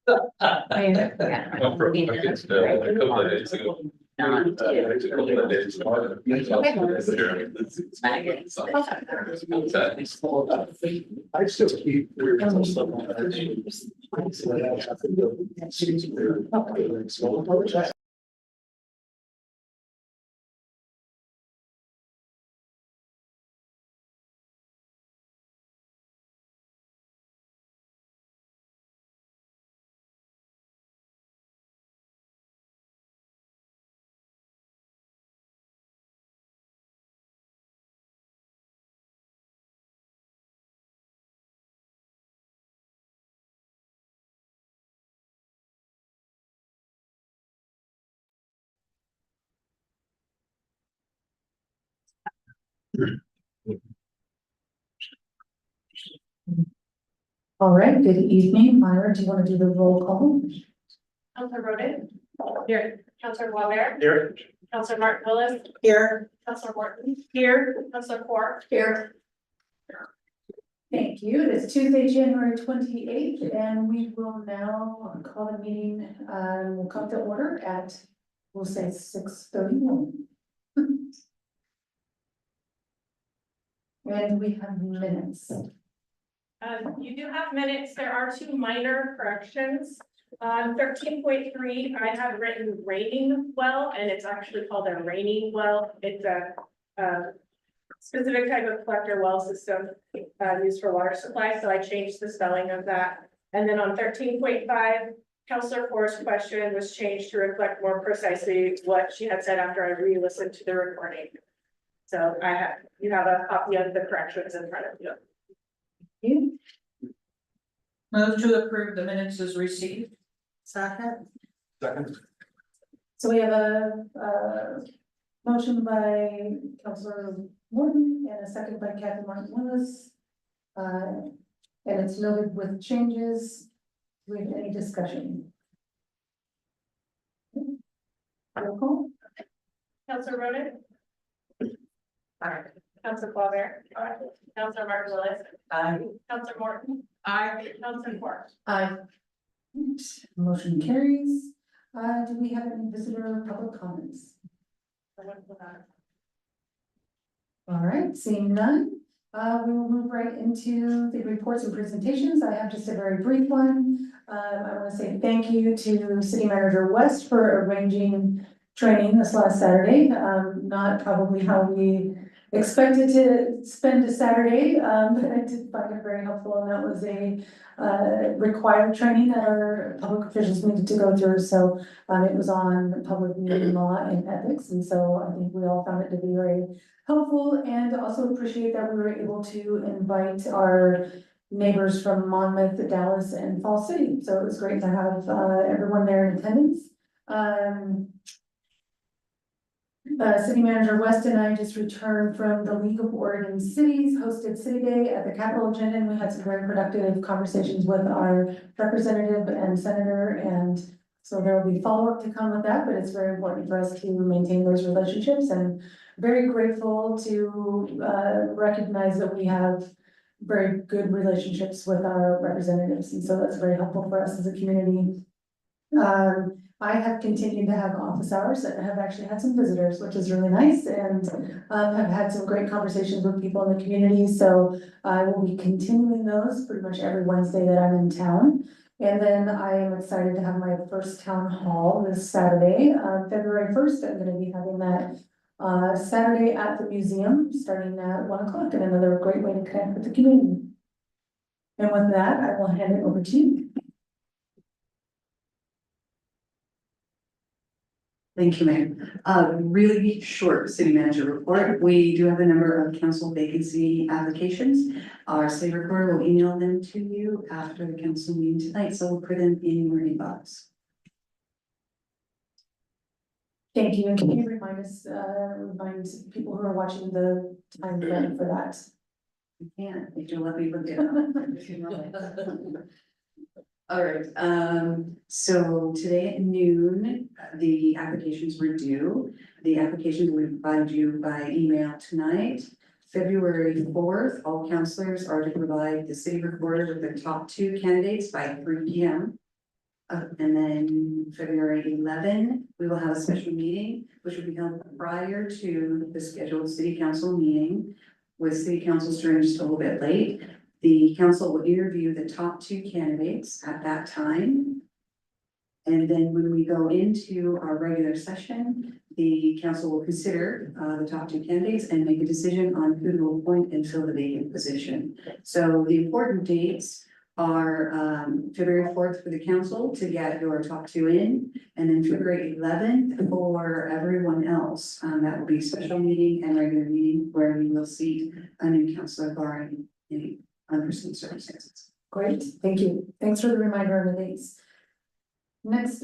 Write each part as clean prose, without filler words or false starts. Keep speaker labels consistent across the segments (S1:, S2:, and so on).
S1: No, for a couple of days ago. A couple of days.
S2: I still keep.
S3: All right, good evening. Myra, do you want to do the roll call?
S4: Counselor Roden. Here. Counselor Ware.
S2: Here.
S4: Counselor Martin Willis.
S3: Here.
S4: Counselor Morton. Here. Counselor Ford.
S3: Here. Thank you. It is Tuesday, January 28th, and we will now call the meeting, we'll come to order at, we'll say 6:31. And we have minutes.
S4: You do have minutes. There are two minor corrections. 13.3, I have written raining well, and it's actually called a raining well. It's a specific type of collector well system used for water supply, so I changed the spelling of that. And then on 13.5, Counselor Ford's question was changed to reflect more precisely what she had said after I re-listened to the recording. So you have a copy of the corrections in front of you.
S5: Move to approve the minutes as received.
S3: Second.
S2: Second.
S3: So we have a motion by Councilor Morton and a second by Kathy Martin Willis. And it's noted with changes. Do we have any discussion? Roll call.
S4: Counselor Roden. Aye. Counselor Ware. Aye. Counselor Martin Willis.
S5: Aye.
S4: Counselor Morton.
S5: Aye.
S4: Counselor Ford.
S3: Aye. Motion carries. Do we have any visitor public comments? All right, seeing none, we will move right into the reports and presentations. I have just a very brief one. I want to say thank you to City Manager West for arranging training this last Saturday. Not probably how we expected to spend a Saturday, but I did find it very helpful, and that was a required training that our public officials needed to go through. So it was on public meeting law and ethics, and so I think we all found it to be very helpful, and also appreciate that we were able to invite our neighbors from Monmouth, Dallas, and Falls City. So it was great to have everyone there in attendance. City Manager West and I just returned from the League of Oregon Cities hosted City Day at the Capitol Agenda, and we had some very productive conversations with our representative and senator, and so there will be follow-up to come with that, but it's very important for us to maintain those relationships, and very grateful to recognize that we have very good relationships with our representatives, and so that's very helpful for us as a community. I have continued to have office hours and have actually had some visitors, which is really nice, and have had some great conversations with people in the community. So I will be continuing those pretty much every Wednesday that I'm in town. And then I am excited to have my first town hall this Saturday, February 1st. I'm going to be having that Saturday at the museum, starting at 1 o'clock, and another great way to connect with the community. And with that, I will hand it over to you.
S6: Thank you, Mayor. Really short city manager report. We do have a number of council vacancy applications. Our city recorder will email them to you after the council meeting tonight, so we'll put them in your inbox.
S3: Thank you, and can you remind us, remind people who are watching the time frame for that?
S6: I can, if you'll let me look it up. All right, so today at noon, the applications were due. The applications will be provided you by email tonight. February 4th, all counselors are to provide the city recorder with the top 2 candidates by 3 p.m. And then February 11, we will have a special meeting, which will be held prior to the scheduled city council meeting. With city council starting just a little bit late, the council will interview the top 2 candidates at that time. And then when we go into our regular session, the council will consider the top 2 candidates and make a decision on who to appoint and fill the vacant position. So the important dates are February 4th for the council to get your top 2 in, and then February 11th for everyone else. That will be special meeting and regular meeting where you will seat a new councilor barring any unforeseen circumstances.
S3: Great, thank you. Thanks for the reminder on the dates. Next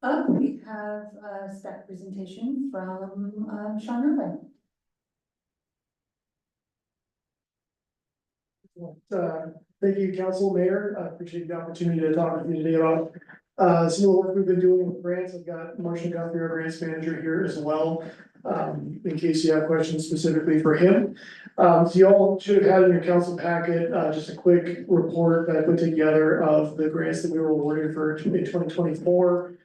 S3: up, we have a staff presentation from Sean Irvine.
S2: Thank you, Council Mayor. I appreciate the opportunity to talk with you today about some of the work we've been doing with grants. I've got Marshall Guthrie, our grants manager, here as well, in case you have questions specifically for him. So you all should have had in your council packet just a quick report that I put together of the grants that we were awarded for in 2024.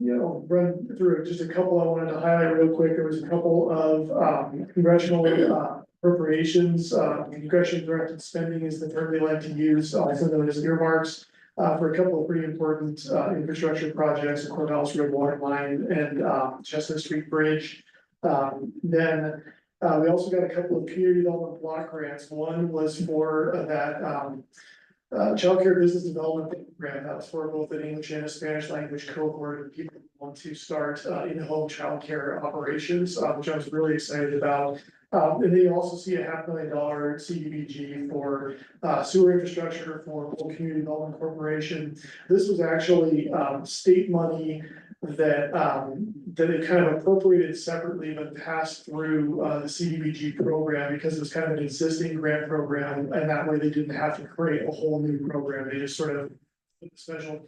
S2: Run through just a couple I wanted to highlight real quick. There was a couple of congressional appropriations, congressionally directed spending is the term they like to use, also known as earmarks, for a couple of pretty important infrastructure projects, the Corvallis Road Water Line and Chestnut Street Bridge. Then we also got a couple of community development block grants. One was for that child care business development grant. That was for both an English and a Spanish language cohort of people who want to start in-home child care operations, which I was really excited about. And then you also see a $500,000 CDBG for sewer infrastructure for Old Community Development Corporation. This was actually state money that that it kind of appropriated separately but passed through the CDBG program because it was kind of an existing grant program, and that way they didn't have to create a whole new program. They just sort of put a special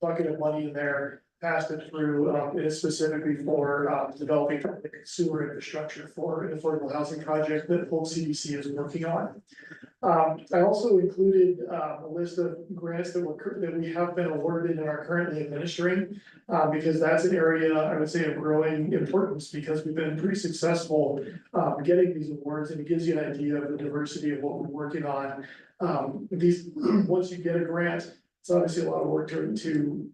S2: bucket of money in there, passed it through, it is specifically for developing sewer infrastructure for an affordable housing project that Polk CDC is working on. I also included a list of grants that we have been awarded and are currently administering, because that's an area I would say of growing importance, because we've been pretty successful getting these awards, and it gives you an idea of the diversity of what we're working on. Once you get a grant, it's obviously a lot of work to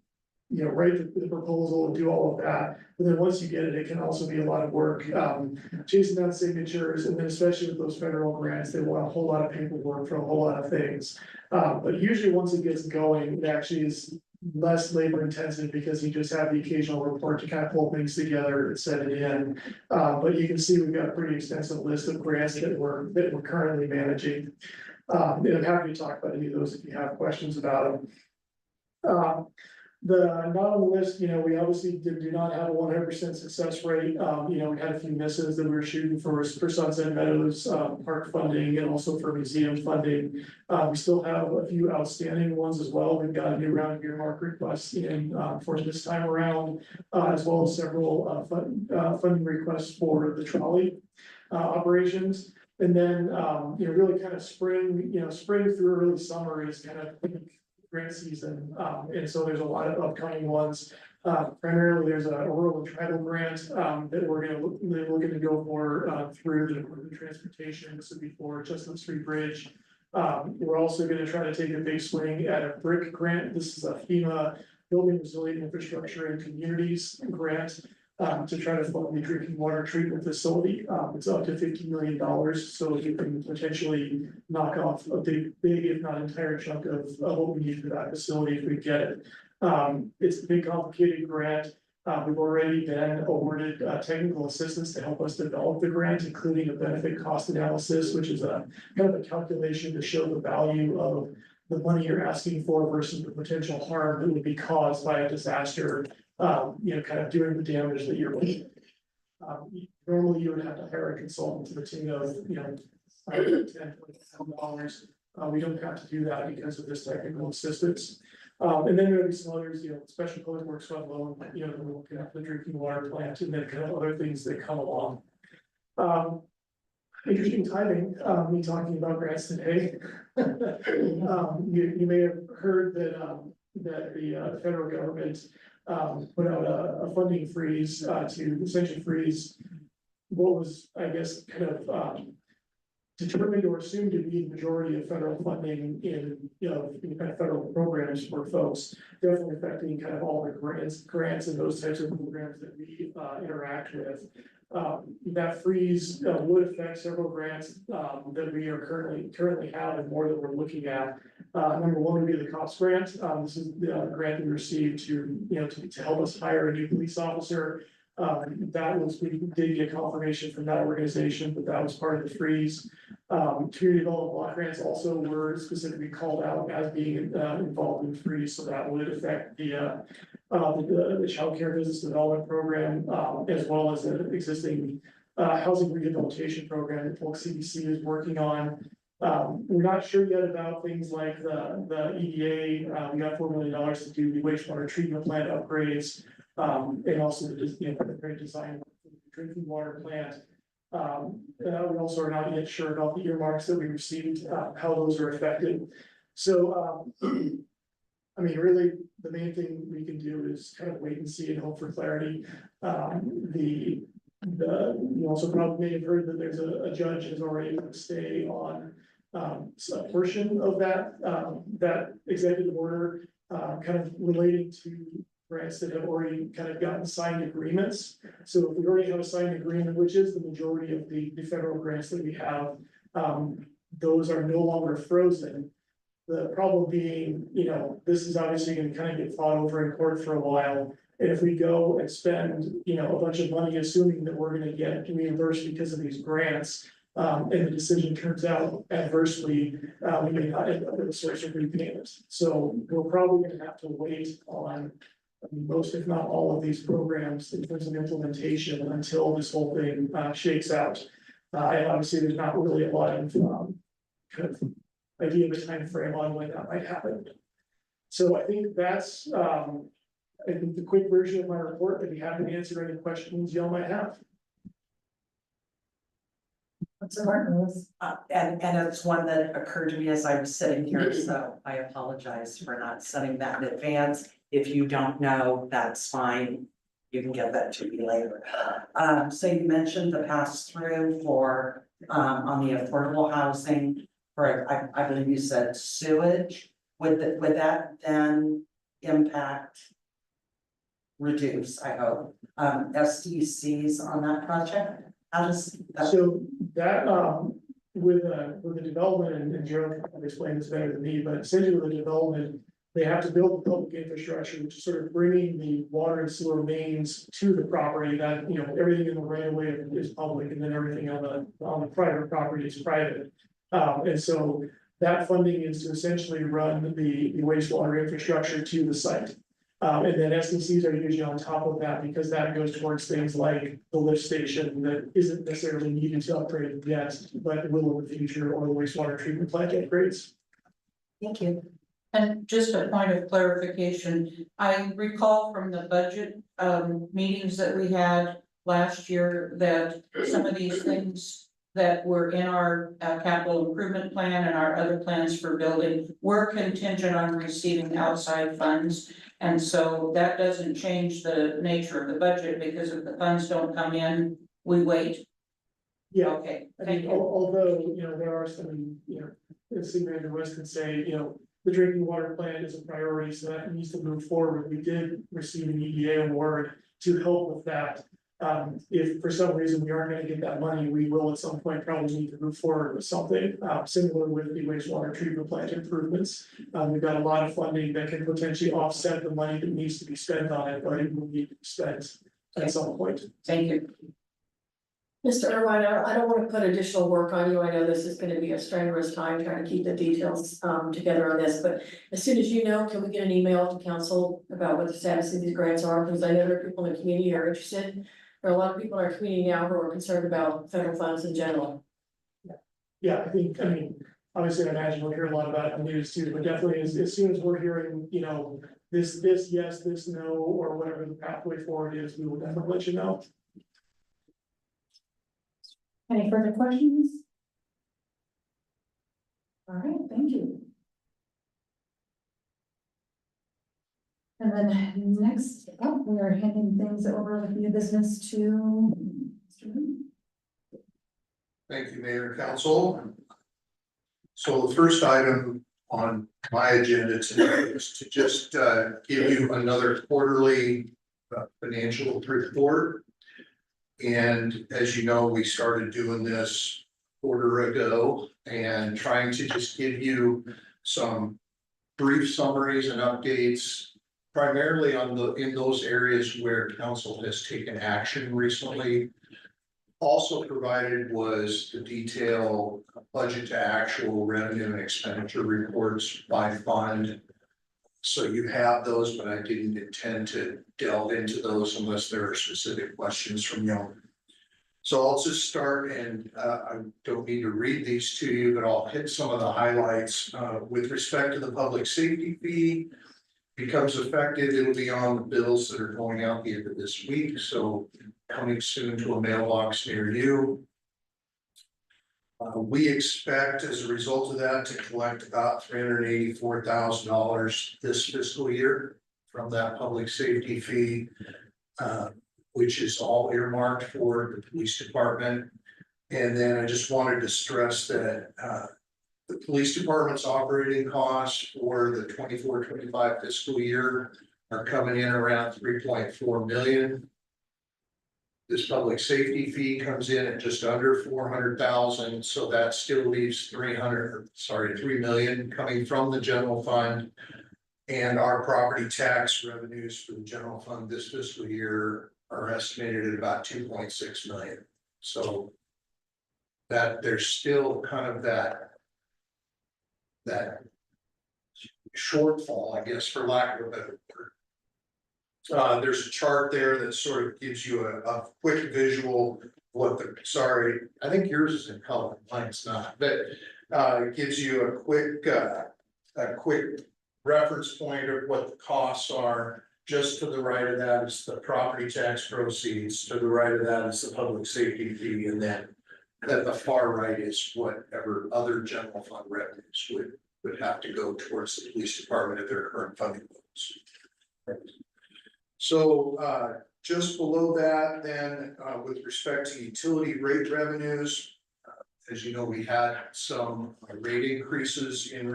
S2: write the proposal and do all of that. But then once you get it, it can also be a lot of work, chasing down signatures, and then especially with those federal grants, they want a whole lot of paperwork for a whole lot of things. But usually once it gets going, it actually is less labor intensive because you just have the occasional report to kind of pull things together and set it in. But you can see we've got a pretty extensive list of grants that we're currently managing. And I'm happy to talk about any of those if you have questions about them. Not on the list, we obviously do not have a 100% success rate. We had a few misses that we were shooting for Sunset Meadows park funding and also for museum funding. We still have a few outstanding ones as well. We've got a new round of earmark requests in for this time around, as well as several funding requests for the trolley operations. And then, really kind of spring through early summer is kind of grant season, and so there's a lot of upcoming ones. Primarily, there's a rural and tribal grant that we're looking to go for through the Department of Transportation. This would be for Chestnut Street Bridge. We're also going to try to take a big swing at a BRIC grant. This is a FEMA Building Resilient Infrastructure in Communities grant to try to fund the drinking water treatment facility. It's up to $50 million, so you can potentially knock off a big, if not entire chunk of what we need for that facility if we get it. It's a big, complicated grant. We've already been awarded technical assistance to help us develop the grant, including a benefit cost analysis, which is a kind of a calculation to show the value of the money you're asking for versus the potential harm that would be caused by a disaster. Kind of doing the damage that you're looking at. Normally you would have to hire a consultant to the tune of, $10,000. We don't have to do that because of this technical assistance. And then there'll be some others, special public works fund loan, we're looking at the drinking water plant and then kind of other things that come along. Interesting timing, me talking about grants today. You may have heard that, that the federal government put out a funding freeze to essentially freeze what was, I guess, kind of determined or assumed to be the majority of federal funding in, in kind of federal programs for folks, definitely affecting kind of all the grants and those types of programs that we interact with. That freeze would affect several grants that we are currently have and more that we're looking at. Number one would be the COPS grant. This is the grant we received to help us hire a new police officer. We did get confirmation from that organization, but that was part of the freeze. Community development block grants also were specifically called out as being involved in the freeze, so that would affect the child care business development program, as well as an existing housing rehabilitation program that Polk CDC is working on. We're not sure yet about things like the EDA. We got $4 million to do the wastewater treatment plant upgrades. And also the great design for the drinking water plant. We also are not yet sure about the earmarks that we received, how those are affected. So, I mean, really, the main thing we can do is kind of wait and see and hope for clarity. You also probably may have heard that there's a judge has already put a stay on a portion of that executive order, kind of relating to grants that have already kind of gotten signed agreements. So if we already have a signed agreement, which is the majority of the federal grants that we have, those are no longer frozen. The problem being, this is obviously going to kind of get fought over in court for a while. And if we go and spend, a bunch of money, assuming that we're going to get reimbursed because of these grants, and the decision turns out adversely, we may not end up with a source of repayment. So we're probably going to have to wait on most, if not all, of these programs in terms of implementation until this whole thing shakes out. And obviously, there's not really a lot of kind of idea of a time frame on when that might happen. So I think that's I think the quick version of my report. I'd be happy to answer any questions y'all might have.
S3: What's the Martin?
S7: And it's one that occurred to me as I was sitting here, so I apologize for not setting that in advance. If you don't know, that's fine. You can get that to me later. So you mentioned the pass-through for, on the affordable housing, for, I believe you said sewage. Would that then impact, reduce, I hope, SDCs on that project? How does that?
S2: So that, with the development, and Gerald can explain this better than me, but essentially with the development, they have to build the public infrastructure, which is sort of bringing the water and sewer mains to the property that, everything in the right of way is public, and then everything on the private property is private. And so that funding is to essentially run the wastewater infrastructure to the site. And then SDCs are usually on top of that because that goes towards things like the lift station that isn't necessarily needed to upgrade yet, but will in the future, or the wastewater treatment plant upgrades.
S7: Thank you.
S5: And just a point of clarification, I recall from the budget meetings that we had last year that some of these things that were in our capital improvement plan and our other plans for building were contingent on receiving outside funds. And so that doesn't change the nature of the budget, because if the funds don't come in, we wait.
S2: Yeah,
S5: Okay,
S2: I
S5: thank
S2: mean,
S5: you.
S2: although, there are some, the City Manager West can say, the drinking water plan is a priority, so that needs to move forward. We did receive an EDA award to help with that. If for some reason we aren't gonna get that money, we will at some point probably need to move forward with something, similar with the wastewater treatment plant improvements. We've got a lot of funding that can potentially offset the money that needs to be spent on it, but it will need to be spent at some point.
S5: Thank you.
S8: Mr. Irvine, I don't want to put additional work on you. I know this is going to be a strenuous time trying to keep the details together on this, but as soon as you know, can we get an email to council about what the status of these grants are? Because I know there are people in the community who are interested. There are a lot of people in our community now who are concerned about federal funds in general.
S2: Yeah, I mean, obviously I imagine we'll hear a lot about it in the news too, but definitely as soon as we're hearing, this yes, this no, or whatever the pathway forward is, we will definitely let you know.
S3: Any further questions? All right, thank you. And then next up, we are handing things over with new business to Mr. Moon.
S9: Thank you, Mayor and Council. So the first item on my agenda tonight is to just give you another quarterly financial report. And as you know, we started doing this a quarter ago and trying to just give you some brief summaries and updates, primarily on in those areas where council has taken action recently. Also provided was the detailed budget to actual revenue and expenditure reports by fund. So you have those, but I didn't intend to delve into those unless there are specific questions from you. So I'll just start, and I don't need to read these to you, but I'll hit some of the highlights. With respect to the public safety fee, becomes effective, it'll be on the bills that are going out the end of this week, so coming soon to a mailbox near you. We expect as a result of that to collect about $384,000 this fiscal year from that public safety fee, which is all earmarked for the police department. And then I just wanted to stress that the police department's operating costs for the 24-25 fiscal year are coming in around 3.4 million. This public safety fee comes in at just under 400,000, so that still leaves 3 million coming from the general fund. And our property tax revenues for the general fund this fiscal year are estimated at about 2.6 million. So that there's still kind of that shortfall, I guess, for lack of a better word. There's a chart there that sort of gives you a quick visual of what the, sorry, I think yours is in color, mine's not, but it gives you a quick reference point of what the costs are. Just to the right of that is the property tax proceeds, to the right of that is the public safety fee, and then at the far right is whatever other general fund revenues would have to go towards the police department at their current funding levels. So just below that, then with respect to utility rate revenues, as you know, we had some rate increases in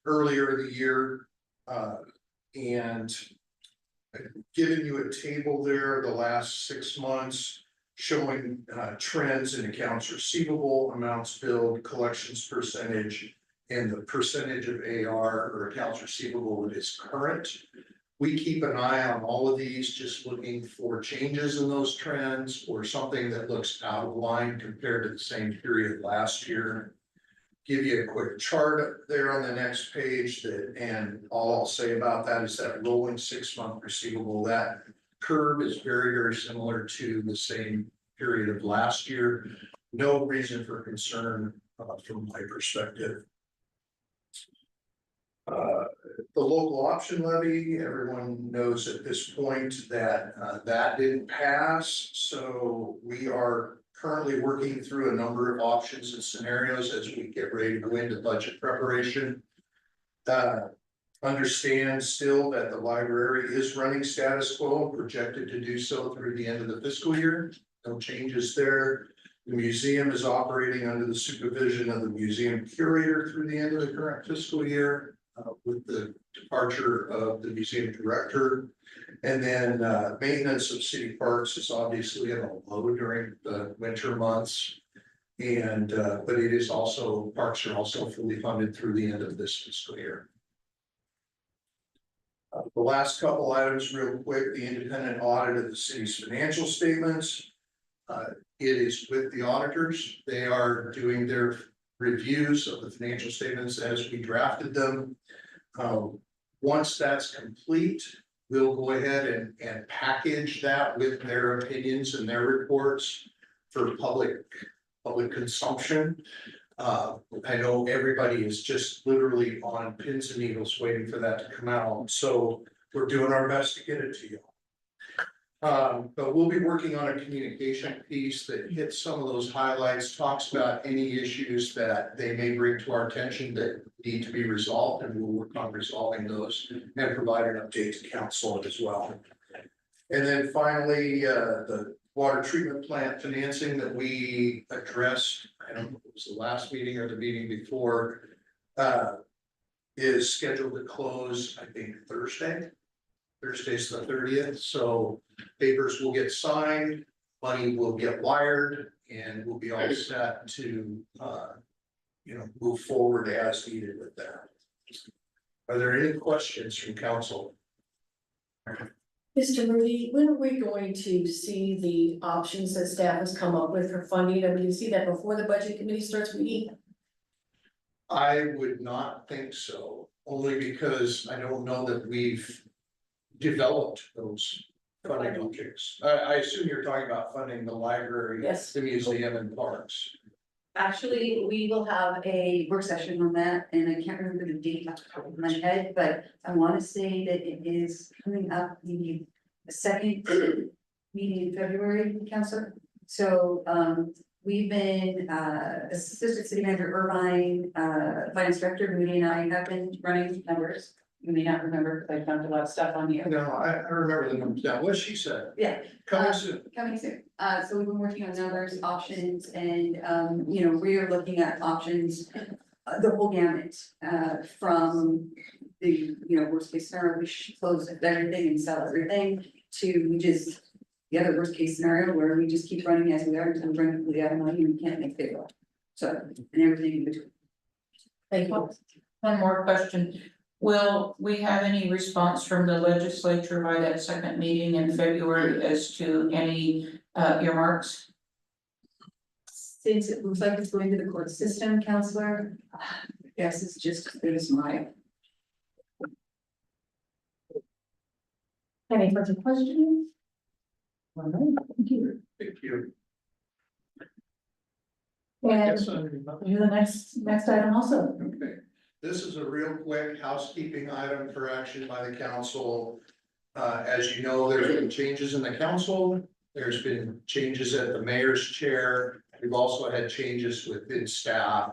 S9: earlier in the year, and giving you a table there the last 6 months showing trends in accounts receivable, amounts billed, collections percentage, and the percentage of AR or accounts receivable that is current. We keep an eye on all of these, just looking for changes in those trends or something that looks out of line compared to the same period last year. Give you a quick chart there on the next page and all I'll say about that is that rolling 6-month receivable, that curve is very, very similar to the same period of last year. No reason for concern from my perspective. The local option levy, everyone knows at this point that that didn't pass. So we are currently working through a number of options and scenarios as we get ready to go into budget preparation. Understand still that the library is running status quo, projected to do so through the end of the fiscal year. No changes there. The museum is operating under the supervision of the museum curator through the end of the current fiscal year. With the departure of the museum director. And then maintenance of city parks is obviously at a low during the winter months. And but it is also, parks are also fully funded through the end of this fiscal year. The last couple items real quick, the independent audit of the city's financial statements. It is with the auditors. They are doing their reviews of the financial statements as we drafted them. Once that's complete, we'll go ahead and package that with their opinions and their reports for public consumption. I know everybody is just literally on pins and needles waiting for that to come out, so we're doing our best to get it to you. But we'll be working on a communication piece that hits some of those highlights, talks about any issues that they may bring to our attention that need to be resolved, and we'll work on resolving those and provide an update to council as well. And then finally, the water treatment plant financing that we addressed, I don't know if it was the last meeting or the meeting before, is scheduled to close, I think, Thursday. Thursday's the 30th, so papers will get signed, money will get wired, and we'll be all set to, move forward as needed with that. Are there any questions from council?
S8: Mr. Moody, when are we going to see the options that staff has come up with for funding? And we can see that before the budget committee starts meeting?
S9: I would not think so, only because I don't know that we've developed those funding objects. I assume you're talking about funding the library,
S8: Yes.
S9: the museum and parks.
S6: Actually, we will have a work session on that, and I can't remember the date off the top of my head, but I wanna say that it is coming up the second meeting in February, Council. So, we've been, Assistant City Manager Irvine, Finance Director, Moody and I have been running numbers. You may not remember, because I found a lot of stuff on here.
S9: No, I remember the numbers down, what she said,
S6: Yeah,
S9: coming soon.
S6: coming soon. So we've been working on numbers, options, and, we are looking at options, the whole gamut, from the, worst case scenario, we should close everything and sell everything, to just the other worst case scenario where we just keep running as we are until we run completely out of money and we can't make payroll. So, and everything in between.
S8: Thank you.
S5: One more question. Will we have any response from the legislature by that second meeting in February as to any earmarks?
S6: Since it looks like it's going to the court system, Counselor, guess it's just as good as mine.
S3: Any further questions? All right, thank you.
S9: Thank you.
S3: And
S9: Yes,
S3: do the next item also.
S9: okay, this is a real quick housekeeping item for action by the council. As you know, there's been changes in the council, there's been changes at the mayor's chair, we've also had changes within staff.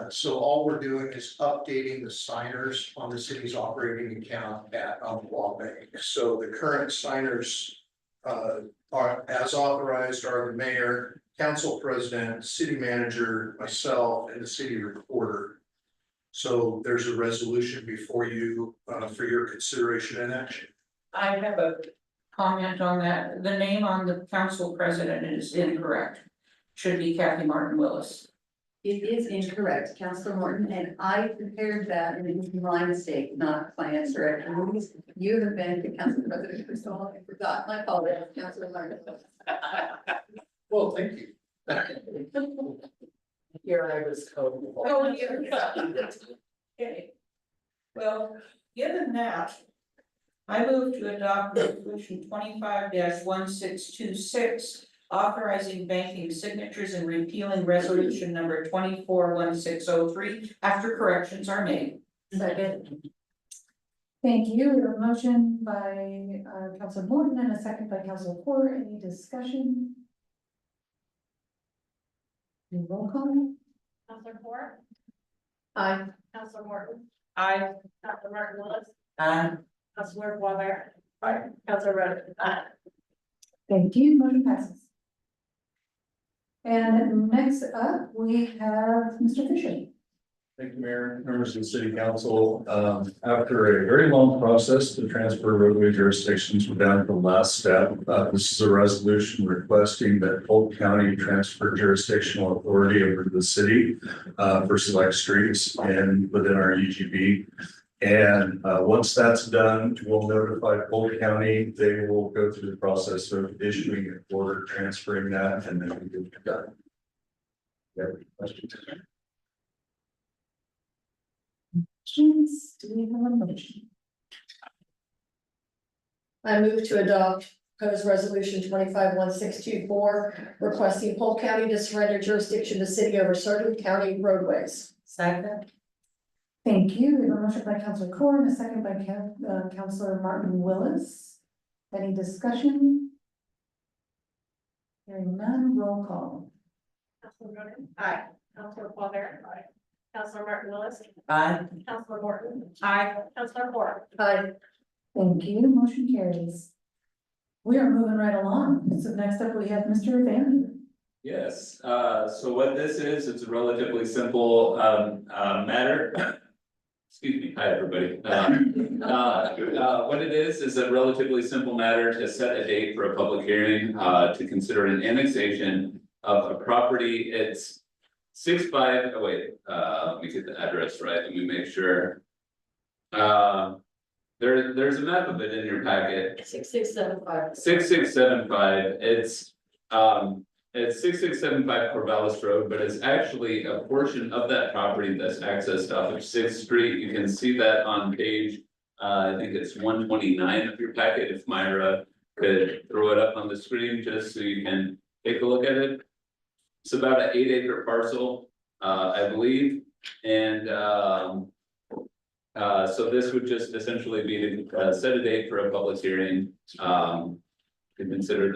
S9: So all we're doing is updating the signers on the city's operating account at Umpqua Bank. So the current signers are, as authorized, are the mayor, council president, city manager, myself, and the city recorder. So there's a resolution before you for your consideration and action.
S5: I have a comment on that. The name on the council president is incorrect. Should be Kathy Martin Willis.
S6: It is incorrect, Counselor Morton, and I prepared that, and it was my mistake, not finance director. You have been the council president for so long, I forgot, my apologies, Counselor Martin.
S9: Well, thank you.
S7: Here I was told.
S5: Oh, yeah. Okay. Well, given that, I move to adopt resolution 25-1626, authorizing banking signatures and repealing resolution number 241603 after corrections are made.
S8: Second.
S3: Thank you. We have a motion by Councilor Morton and a second by Councilor Porter. Any discussion? Any roll call?
S4: Counselor Ford,
S8: Aye.
S4: Counselor Morton,
S5: Aye.
S4: Counselor Martin Willis,
S5: Aye.
S4: Counselor Waller. Counselor Rhodes.
S3: Thank you. Motion passes. And next up, we have Mr. Fisher.
S1: Thank you, Mayor, members of the city council. After a very long process to transfer roadway jurisdictions, we're down to the last step. This is a resolution requesting that Polk County transfer jurisdictional authority over to the city for select streets and within our UGB. And once that's done, we'll notify Polk County. They will go through the process of issuing an order, transferring that, and then we get it done. Yeah, questions?
S3: Questions? Do we have a motion?
S8: I move to adopt proposed resolution 25-1624, requesting Polk County to surrender jurisdiction to city over certain county roadways.
S5: Second.
S3: Thank you. We have a motion by Councilor Core and a second by Councilor Martin Willis. Any discussion? Hearing none, roll call.
S4: Councilor Roden? Aye. Councilor Paul Bear? Aye. Councilor Martin Willis?
S7: Aye.
S4: Councilor Morton?
S5: Aye.
S4: Councilor Moore?
S8: Hi,
S3: Thank you, motion carries. We are moving right along. So next up, we have Mr. Van.
S10: Yes, so what this is, it's a relatively simple, matter. Excuse me, hi, everybody. What it is a relatively simple matter to set a date for a public hearing, to consider an annexation of a property. It's 6-5, oh wait, let me get the address right, let me make sure. There's a map of it in your packet.
S8: 6675.
S10: 6675, it's 6675 Corvallis Road, but it's actually a portion of that property that's accessed off of Sixth Street. You can see that on page, I think it's 129 of your packet, if Myra could throw it up on the screen, just so you can take a look at it. It's about an 8-acre parcel, I believe, and so this would just essentially be to set a date for a public hearing, to consider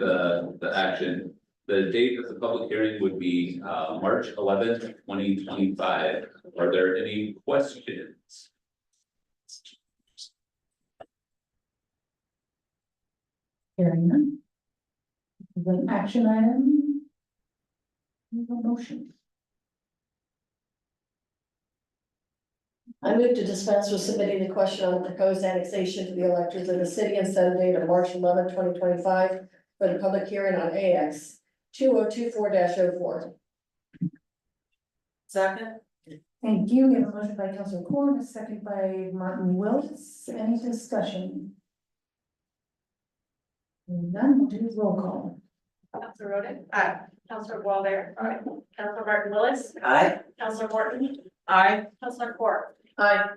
S10: the action. The date of the public hearing would be March 11th, 2025. Are there any questions?
S3: Hearing none. The action item. No motion.
S8: I move to dispense with submitting the question on the proposed annexation to the electors of the city and set a date of March 11, 2025 for the public hearing on AX 2024-04.
S5: Second.
S3: Thank you. We have a motion by Councilor Corn, a second by Martin Willis. Any discussion? Hearing none, we'll do roll call.
S4: Councilor Roden? Aye. Councilor Paul Bear? Aye. Councilor Martin Willis?
S7: Aye.
S4: Councilor Morton?
S5: Aye.
S4: Councilor Moore?
S8: Hi,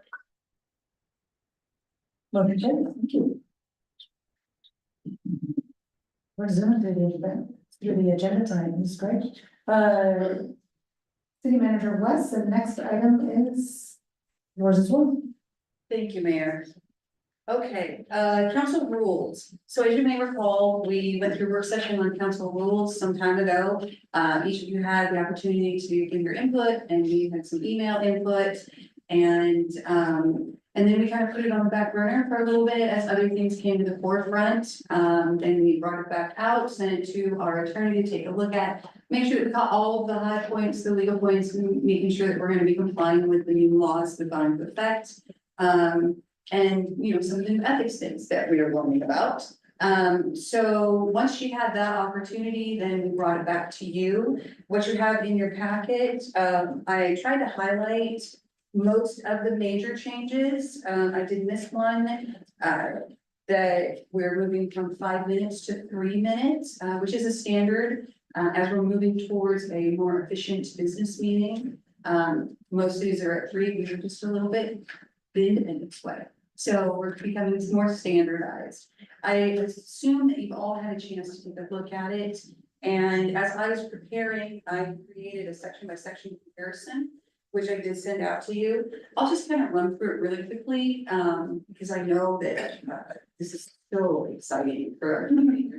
S3: Motion carries. Thank you. We're zooming through the event, through the agenda time. It's great. City Manager West, the next item is yours as well.
S6: Thank you, Mayor. Okay, council rules. So as you may recall, we went through work session on council rules some time ago. Each of you had the opportunity to give your input and we had some email input. And then we kind of put it on the back burner for a little bit as other things came to the forefront. Then we brought it back out, sent it to our attorney to take a look at, make sure that we caught all of the high points, the legal points, and making sure that we're gonna be complying with the new laws that gone into effect. And, you know, some new ethics things that we are learning about. So once she had that opportunity, then we brought it back to you. What you have in your packet, I tried to highlight most of the major changes. I did miss one, that we're moving from 5 minutes to 3 minutes, which is a standard, as we're moving towards a more efficient business meeting. Most of these are at 3, we are just a little bit independent way. So we're becoming more standardized. I assume that you've all had a chance to take a look at it. And as I was preparing, I created a section by section comparison, which I did send out to you. I'll just kind of run through it really quickly, because I know that this is so exciting for our community.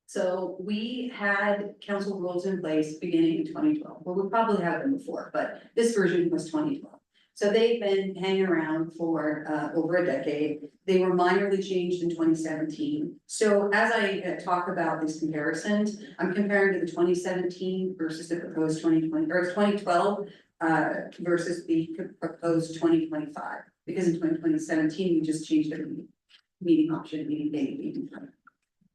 S6: So we had council rules in place beginning in 2012. Well, we probably had them before, but this version was 2012. So they've been hanging around for over a decade. They were minorly changed in 2017. So as I talk about these comparisons, I'm comparing to the 2017 versus the proposed 2020 or 2012 versus the proposed 2025. Because in 2017, we just changed the meeting option, meeting date, meeting time.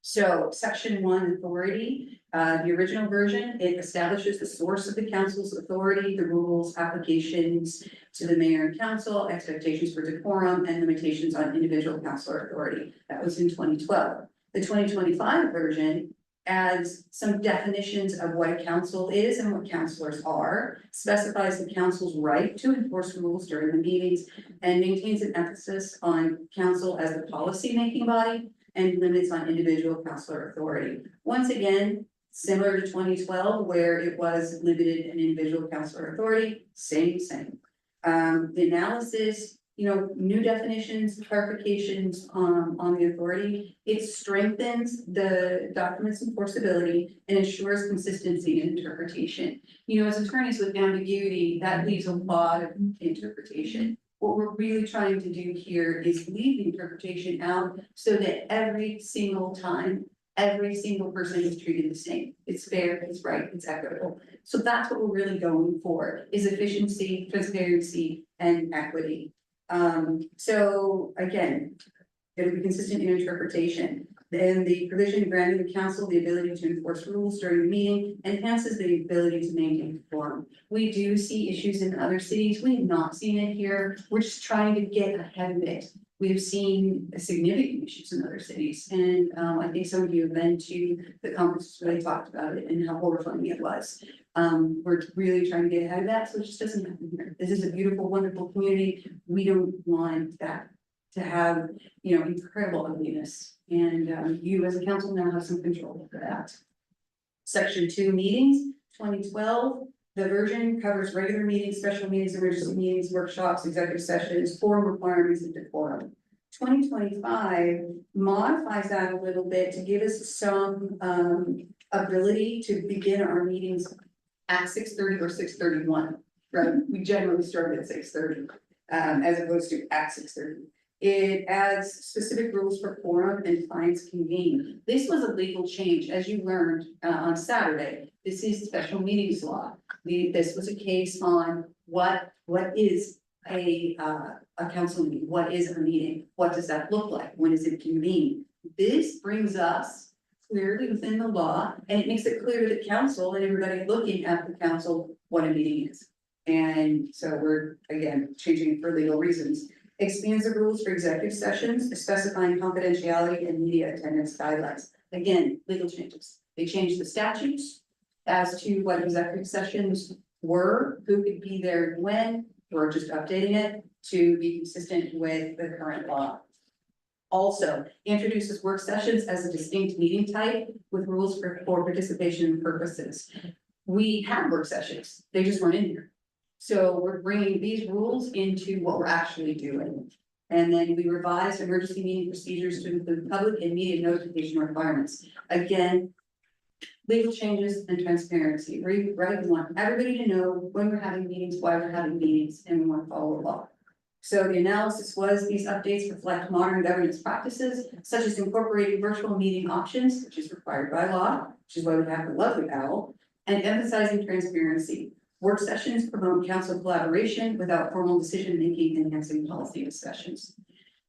S6: So section 1 authority, the original version, it establishes the source of the council's authority, the rules, applications to the mayor and council, expectations for decorum, and limitations on individual councilor authority. That was in 2012. The 2025 version adds some definitions of what a council is and what councilors are, specifies the council's right to enforce rules during the meetings, and maintains an emphasis on council as the policy-making body, and limits on individual councilor authority. Once again, similar to 2012, where it was limited in individual councilor authority, same. The analysis new definitions, clarifications on the authority. It strengthens the document's enforceability and ensures consistency in interpretation. As attorneys with ambiguity, that leaves a lot of interpretation. What we're really trying to do here is leave the interpretation out so that every single time, every single person is treated the same. It's fair, it's right, it's equitable. So that's what we're really going for, is efficiency, transparency, and equity. So again, it'll be consistent in interpretation. Then the provision granting the council the ability to enforce rules during the meeting enhances the ability to maintain quorum. We do see issues in other cities. We have not seen it here. We're just trying to get ahead of it. We've seen significant issues in other cities, and I think some of you have been to the conferences where they talked about it and how horrifying it was. We're really trying to get ahead of that, so it just doesn't happen here. This is a beautiful, wonderful community. We don't want that to have, incredible ugliness. And you as a council now have some control over that. Section 2 meetings, 2012. The version covers regular meetings, special meetings, emergency meetings, workshops, executive sessions, forum requirements, and decorum. 2025 modifies that a little bit to give us some ability to begin our meetings at 6:30 or 6:31. Right? We generally start at 6:30 as opposed to at 6:30. It adds specific rules for quorum and fines convened. This was a legal change, as you learned on Saturday. This is special meetings law. This was a case on what is a council meeting? What is a meeting? What does that look like? When is it convened? This brings us clearly within the law, and it makes it clear to the council and everybody looking at the council what a meeting is. And so we're, again, changing it for legal reasons. Expands the rules for executive sessions, specifying confidentiality and media attendance guidelines. Again, legal changes. They changed the statutes as to what executive sessions were, who could be there and when. We're just updating it to be consistent with the current law. Also, introduces work sessions as a distinct meeting type with rules for participation purposes. We have work sessions, they just weren't in here. So we're bringing these rules into what we're actually doing. And then we revised emergency meeting procedures to include public and media notification requirements. Again, legal changes and transparency, right? We want everybody to know when we're having meetings, why we're having meetings, and we want to follow the law. So the analysis was these updates reflect modern governance practices, such as incorporating virtual meeting options, which is required by law, which is why we have the lovely owl, and emphasizing transparency. Work sessions promote council collaboration without formal decision-making, enhancing policy discussions.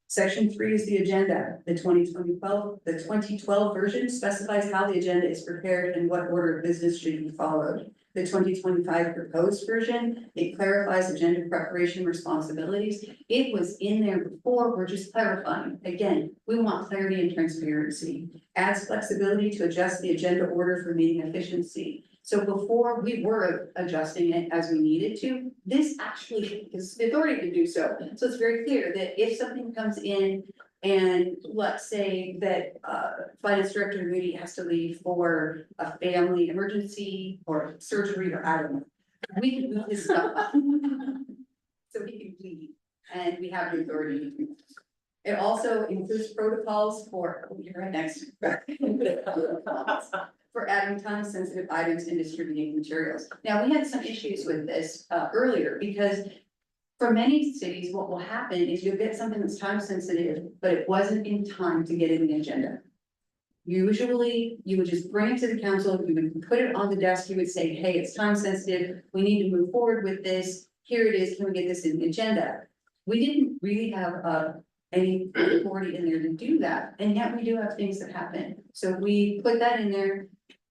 S6: Section 3 is the agenda. The 2012 version specifies how the agenda is prepared and what order of business should be followed. The 2025 proposed version, it clarifies agenda preparation responsibilities. It was in there before, we're just clarifying. Again, we want clarity and transparency. Adds flexibility to adjust the agenda order for meeting efficiency. So before we were adjusting it as we needed to, this actually is the authority to do so. So it's very clear that if something comes in and let's say that finance director Moody has to leave for a family emergency or surgery or I don't know, we can move this stuff up. So he can leave and we have the authority to do this. It also includes protocols for, you're right next. For adding time-sensitive items and distributing materials. Now, we had some issues with this earlier because for many cities, what will happen is you'll get something that's time-sensitive, but it wasn't in time to get in the agenda. Usually, you would just bring it to the council, you would put it on the desk, you would say, hey, it's time-sensitive, we need to move forward with this, here it is, can we get this in the agenda? We didn't really have any authority in there to do that, and yet we do have things that happen. So we put that in there,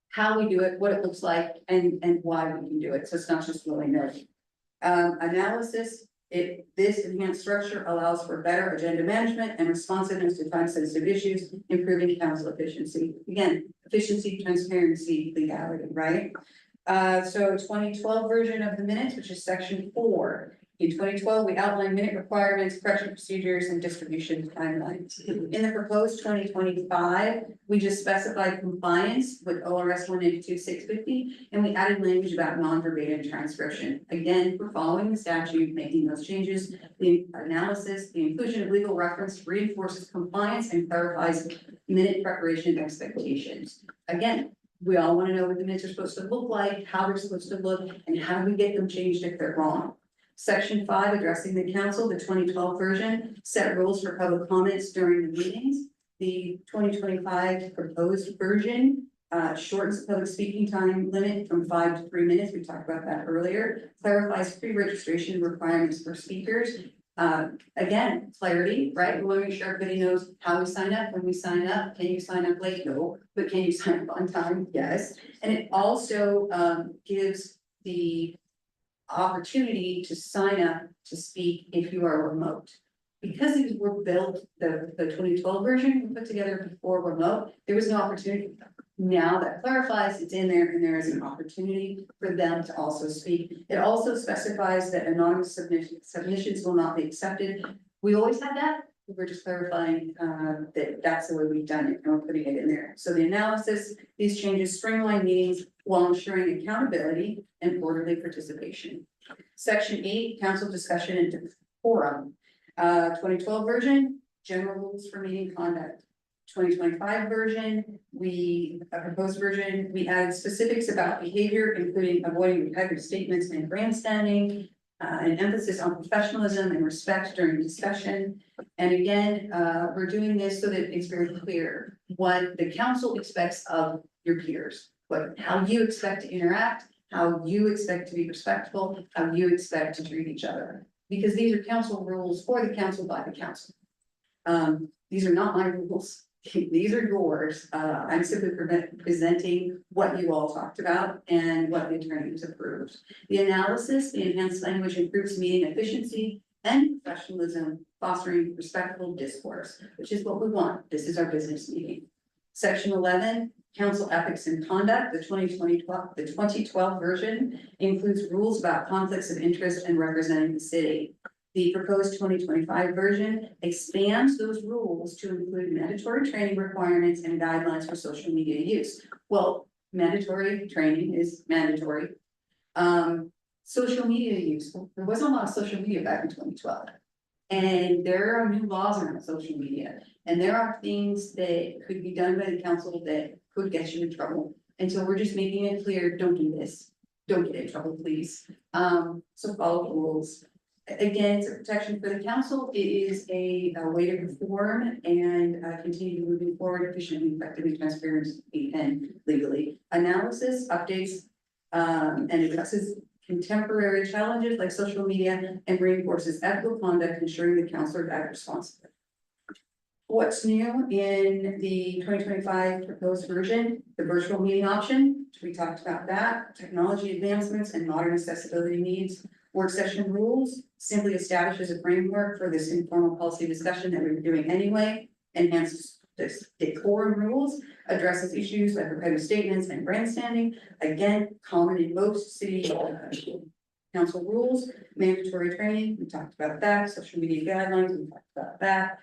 S6: how we do it, what it looks like, and why we can do it, so it's not just willy-nilly. Analysis, this enhanced structure allows for better agenda management and responsiveness to time-sensitive issues, improving council efficiency. Again, efficiency, transparency, legality, right? So 2012 version of the minutes, which is section 4. In 2012, we outlined minute requirements, correction procedures, and distribution timelines. In the proposed 2025, we just specified compliance with ORS 192-650, and we added language about non-verbatim transcription. Again, we're following the statute, making those changes. The analysis, the inclusion of legal reference reinforces compliance and clarifies minute preparation expectations. Again, we all want to know what the minutes are supposed to look like, how they're supposed to look, and how do we get them changed if they're wrong. Section 5, addressing the council, the 2012 version, set rules for public comments during the meetings. The 2025 proposed version shortens the public speaking time limit from 5 to 3 minutes. We talked about that earlier. Clarifies pre-registration requirements for speakers. Again, clarity, right? We want to make sure everybody knows how we sign up, when we sign up. Can you sign up late? No. But can you sign up on time? Yes. And it also gives the opportunity to sign up to speak if you are remote. Because these were built, the 2012 version we put together before remote, there was no opportunity. Now that clarifies, it's in there and there is an opportunity for them to also speak. It also specifies that anonymous submissions will not be accepted. We always had that. We're just clarifying that that's the way we've done it and we're putting it in there. So the analysis, these changes streamline meetings while ensuring accountability and orderly participation. Section 8, council discussion and forum. 2012 version, general rules for meeting conduct. 2025 version, proposed version, we added specifics about behavior, including avoiding repetitive statements and grandstanding, an emphasis on professionalism and respect during discussion. And again, we're doing this so that it's very clear what the council expects of your peers, how you expect to interact, how you expect to be respectful, how you expect to treat each other. Because these are council rules for the council by the council. These are not my rules. These are yours. I'm simply presenting what you all talked about and what the attorneys approved. The analysis, the enhanced language improves meeting efficiency and professionalism, fostering respectful discourse, which is what we want. This is our business meeting. Section 11, council ethics and conduct, the 2012 version includes rules about conflicts of interest and representing the city. The proposed 2025 version expands those rules to include mandatory training requirements and guidelines for social media use. Well, mandatory training is mandatory. Social media use, there wasn't a lot of social media back in 2012. And there are new laws around social media. And there are things that could be done by the council that could get you in trouble. And so we're just making it clear, don't do this. Don't get in trouble, please. So follow the rules. Again, it's a protection for the council. It is a way to perform and continue moving forward efficiently, effectively, transparently, and legally. Analysis, updates, and addresses contemporary challenges like social media and reinforces ethical conduct, ensuring the council act responsibly. What's new in the 2025 proposed version? The virtual meeting option, we talked about that, technology advancements and modern accessibility needs. Work session rules simply establishes a framework for this informal policy discussion that we were doing anyway. Enhances this decorum rules, addresses issues like repetitive statements and grandstanding. Again, common in most city council rules. Mandatory training, we talked about that. Social media guidelines, we talked about that.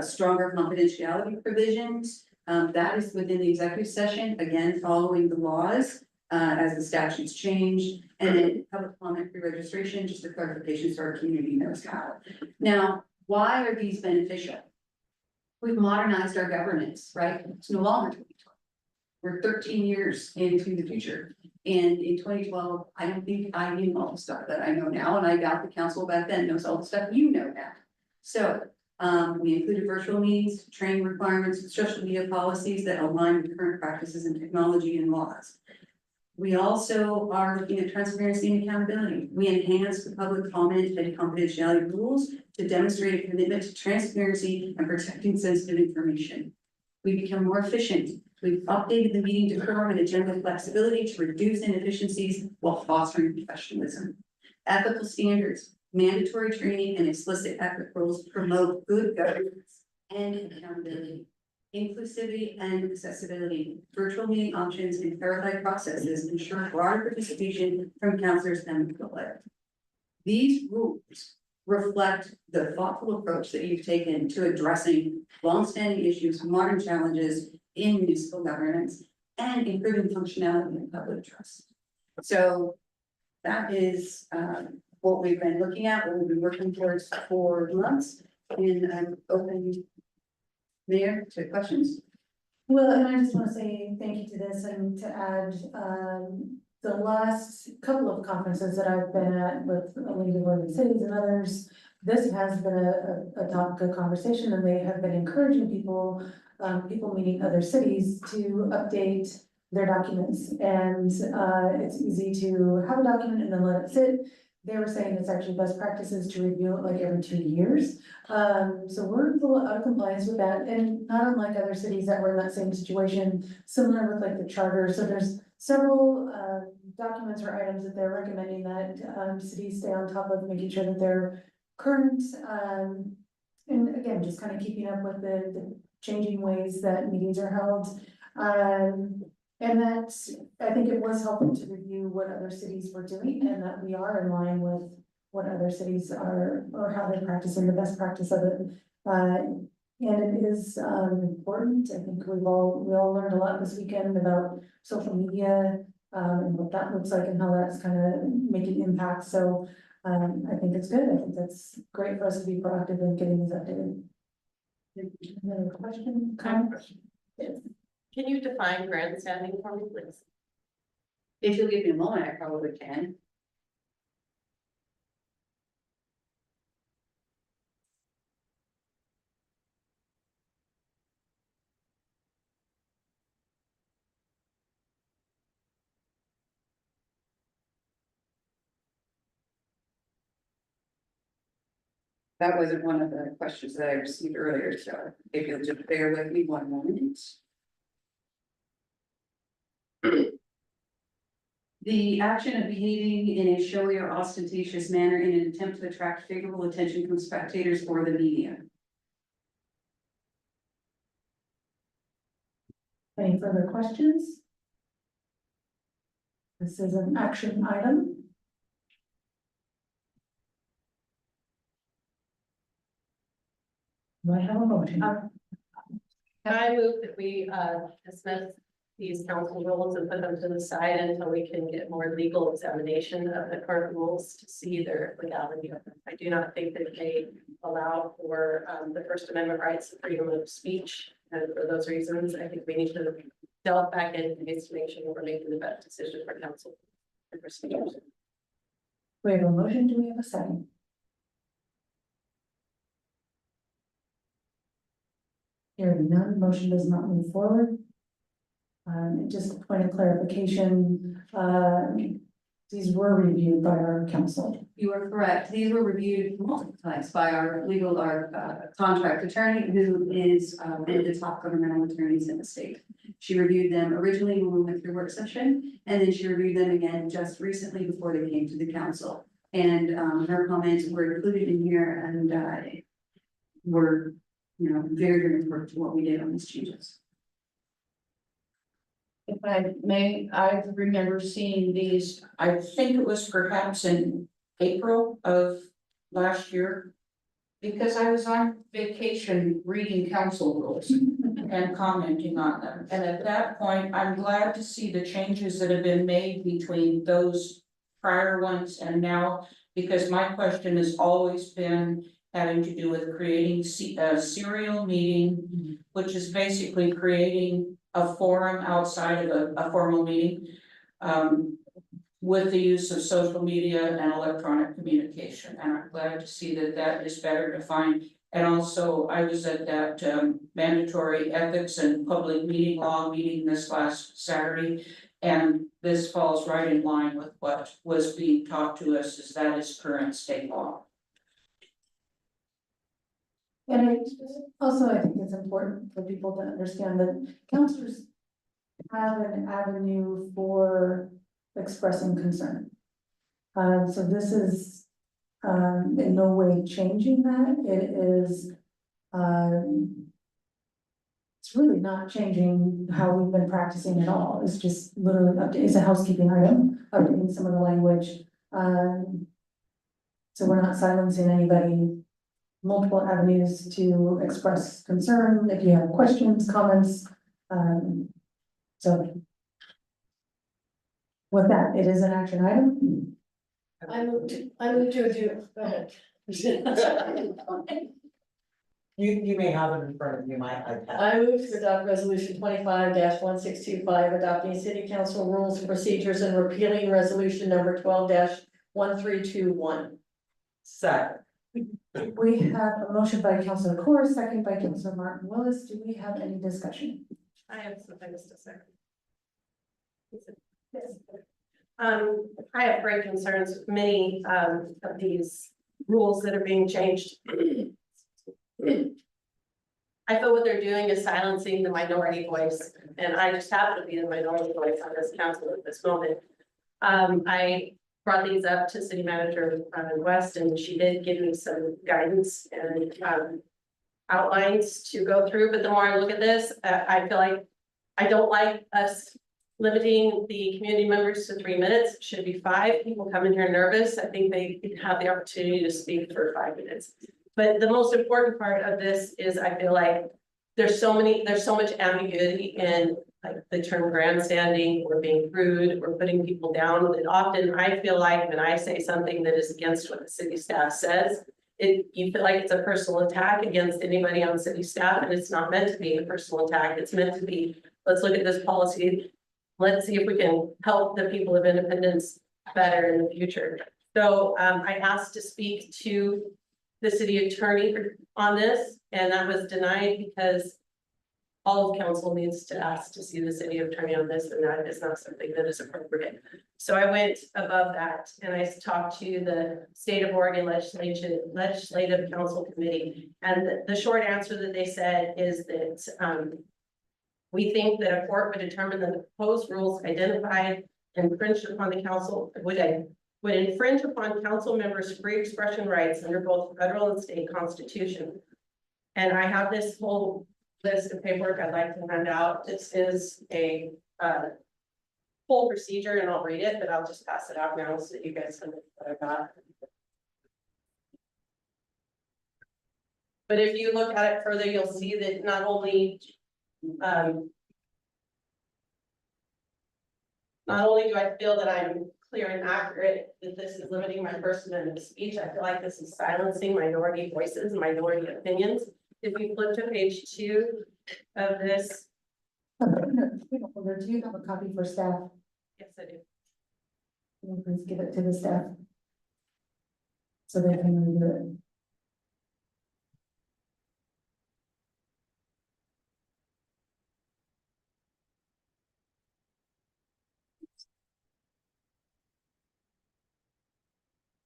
S6: Stronger confidentiality provisions, that is within the executive session, again, following the laws as the statutes changed. And then public comment pre-registration, just a clarification so our community knows how. Now, why are these beneficial? We've modernized our governance, right? It's no longer 2012. We're 13 years into the future. And in 2012, I don't think I knew all the stuff that I know now, and I doubt the council back then knows all the stuff you know now. So we included virtual meetings, training requirements, social media policies that align with current practices in technology and laws. We also are looking at transparency and accountability. We enhance the public comment and confidentiality rules to demonstrate a commitment to transparency and protecting sensitive information. We become more efficient. We've updated the meeting decorum and agenda flexibility to reduce inefficiencies while fostering professionalism. Ethical standards, mandatory training, and explicit ethical rules promote good governance and accountability. Inclusivity and accessibility, virtual meeting options and clarified processes ensure broader participation from councilors and the public. These rules reflect the thoughtful approach that you've taken to addressing longstanding issues, modern challenges in municipal governance, and improving functionality and public trust. So that is what we've been looking at, what we've been working towards for months, and I'm open, Mayor, to questions.
S3: Well, and I just want to say thank you to this and to add, the last couple of conferences that I've been at with the League of Oregon Cities and others, this has been a topic of conversation, and they have been encouraging people, people meeting other cities to update their documents. And, it's easy to have a document and then let it sit. They were saying it's actually best practices to review it like every 2 years. So we're a little out of compliance with that, and not unlike other cities that were in that same situation, similar with like the charter. So there's several documents or items that they're recommending that cities stay on top of, making sure that they're current. And again, just kind of keeping up with the changing ways that meetings are held. And that, I think it was helpful to review what other cities were doing, and that we are in line with what other cities are, or how they're practicing the best practice of it. And it is important. I think we all learned a lot this weekend about social media, and what that looks like and how that's kind of making impact. So I think it's good. I think that's great for us to be proactive in getting these updated. Another question? Comment? Yes.
S8: Can you define grandstanding for me, please?
S6: If you'll give me a moment, I probably can. That wasn't one of the questions that I received earlier, so if you'll just bear with me 1 moment. The action of behaving in a showy or ostentatious manner in an attempt to attract favorable attention from spectators or the media.
S3: Any further questions? This is an action item. Do I have a motion?
S8: I move that we dismiss these council rules and put them to the side until we can get more legal examination of the current rules to see their legality. I do not think that they allow for the First Amendment rights and freedom of speech. And for those reasons, I think we need to delve back into these to make sure we're making the best decision for council and procedures.
S3: We have a motion. Do we have a second? Hearing none, motion does not move forward. Just a point of clarification, these were reviewed by our council.
S6: You are correct. These were reviewed multiple times by our contract attorney, who is one of the top governmental attorneys in the state. She reviewed them originally when we went through work session, and then she reviewed them again just recently before they came to the council. And her comments were included in here, and were, very, very important to what we did on these changes.
S5: If I may, I remember seeing these, I think it was perhaps in April of last year. Because I was on vacation reading council rules and commenting on them. And at that point, I'm glad to see the changes that have been made between those prior ones and now. Because my question has always been having to do with creating a serial meeting, which is basically creating a forum outside of a formal meeting, with the use of social media and electronic communication. And I'm glad to see that that is better defined. And also, I was at that mandatory ethics and public meeting law meeting this last Saturday. And this falls right in line with what was being taught to us, as that is current state law.
S3: And I think it's important for people to understand that councilors have an avenue for expressing concern. So this is in no way changing that. It is it's really not changing how we've been practicing at all. It's just literally it's a housekeeping item, updating some of the language. So we're not silencing anybody. Multiple avenues to express concern, if you have questions, comments, so. With that, it is an action item.
S8: I move to do, go ahead.
S7: You may have it in front of you, my iPad.
S8: I move to adopt resolution 25-1625, adopting city council rules and procedures and repealing resolution number 12-1321.
S7: Second.
S3: We have a motion by Councilor Corr, second by Councilor Martin Willis. Do we have any discussion?
S4: I have some things to say. I have great concerns with many, of these rules that are being changed. I feel what they're doing is silencing the minority voice, and I just happen to be the minority voice on this council at this moment. I brought these up to City Manager West, and she did give me some guidance and outlines to go through, but the more I look at this, I feel like I don't like us limiting the community members to 3 minutes. It should be 5. People come in here nervous. I think they have the opportunity to speak for 5 minutes. But the most important part of this is I feel like there's so much ambiguity in like the term grandstanding, we're being rude, we're putting people down. And often I feel like when I say something that is against what the city staff says, you feel like it's a personal attack against anybody on city staff, and it's not meant to be a personal attack. It's meant to be, let's look at this policy. Let's see if we can help the people of Independence better in the future. So I asked to speak to the city attorney on this, and that was denied because all of council needs to ask to see the city attorney on this, and that is not something that is appropriate. So I went above that and I talked to the State of Oregon Legislative Council Committee. And the short answer that they said is that we think that a court would determine that the proposed rules identified and infringed upon the council would infringe upon council members' free expression rights under both federal and state constitution. And I have this whole list of paperwork I'd like to hand out. This is a full procedure, and I'll read it, but I'll just pass it out now so that you guys can know what I got. But if you look at it further, you'll see that not only do I feel that I'm clear and accurate that this is limiting my First Amendment speech, I feel like this is silencing minority voices, minority opinions. If you flip to page 2 of this.
S3: Do you have a copy for staff?
S4: Yes, I do.
S3: Can you please give it to the staff? So they can review it.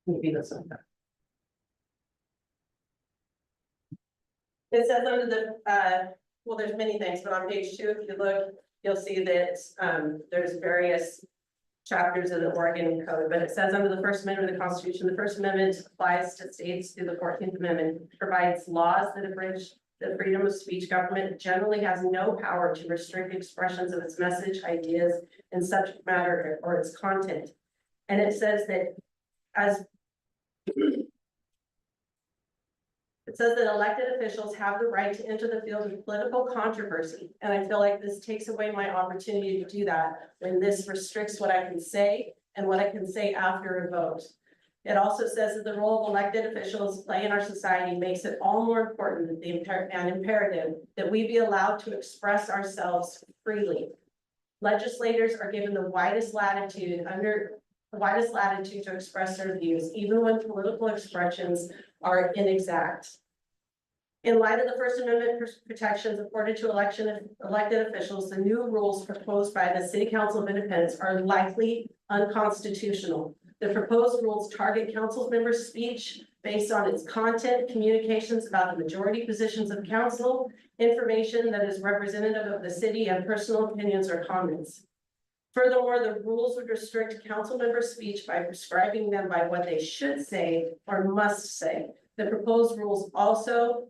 S4: Maybe this one. It says under the, well, there's many things, but on page 2, if you look, you'll see that there's various chapters of the Oregon Code, but it says under the First Amendment of the Constitution, the First Amendment applies to states through the 14th Amendment, provides laws that abridge the freedom of speech. Government generally has no power to restrict expressions of its message, ideas, and subject matter or its content. And it says that it says that elected officials have the right to enter the field of political controversy. And I feel like this takes away my opportunity to do that when this restricts what I can say and what I can say after a vote. It also says that the role of elected officials play in our society makes it all more important and imperative that we be allowed to express ourselves freely. Legislators are given the widest latitude to express their views, even when political expressions are inexact. In light of the First Amendment protections afforded to elected officials, the new rules proposed by the City Council of Independence are likely unconstitutional. The proposed rules target council members' speech based on its content, communications about the majority positions of council, information that is representative of the city, and personal opinions or comments. Furthermore, the rules would restrict council members' speech by prescribing them by what they should say or must say. The proposed rules also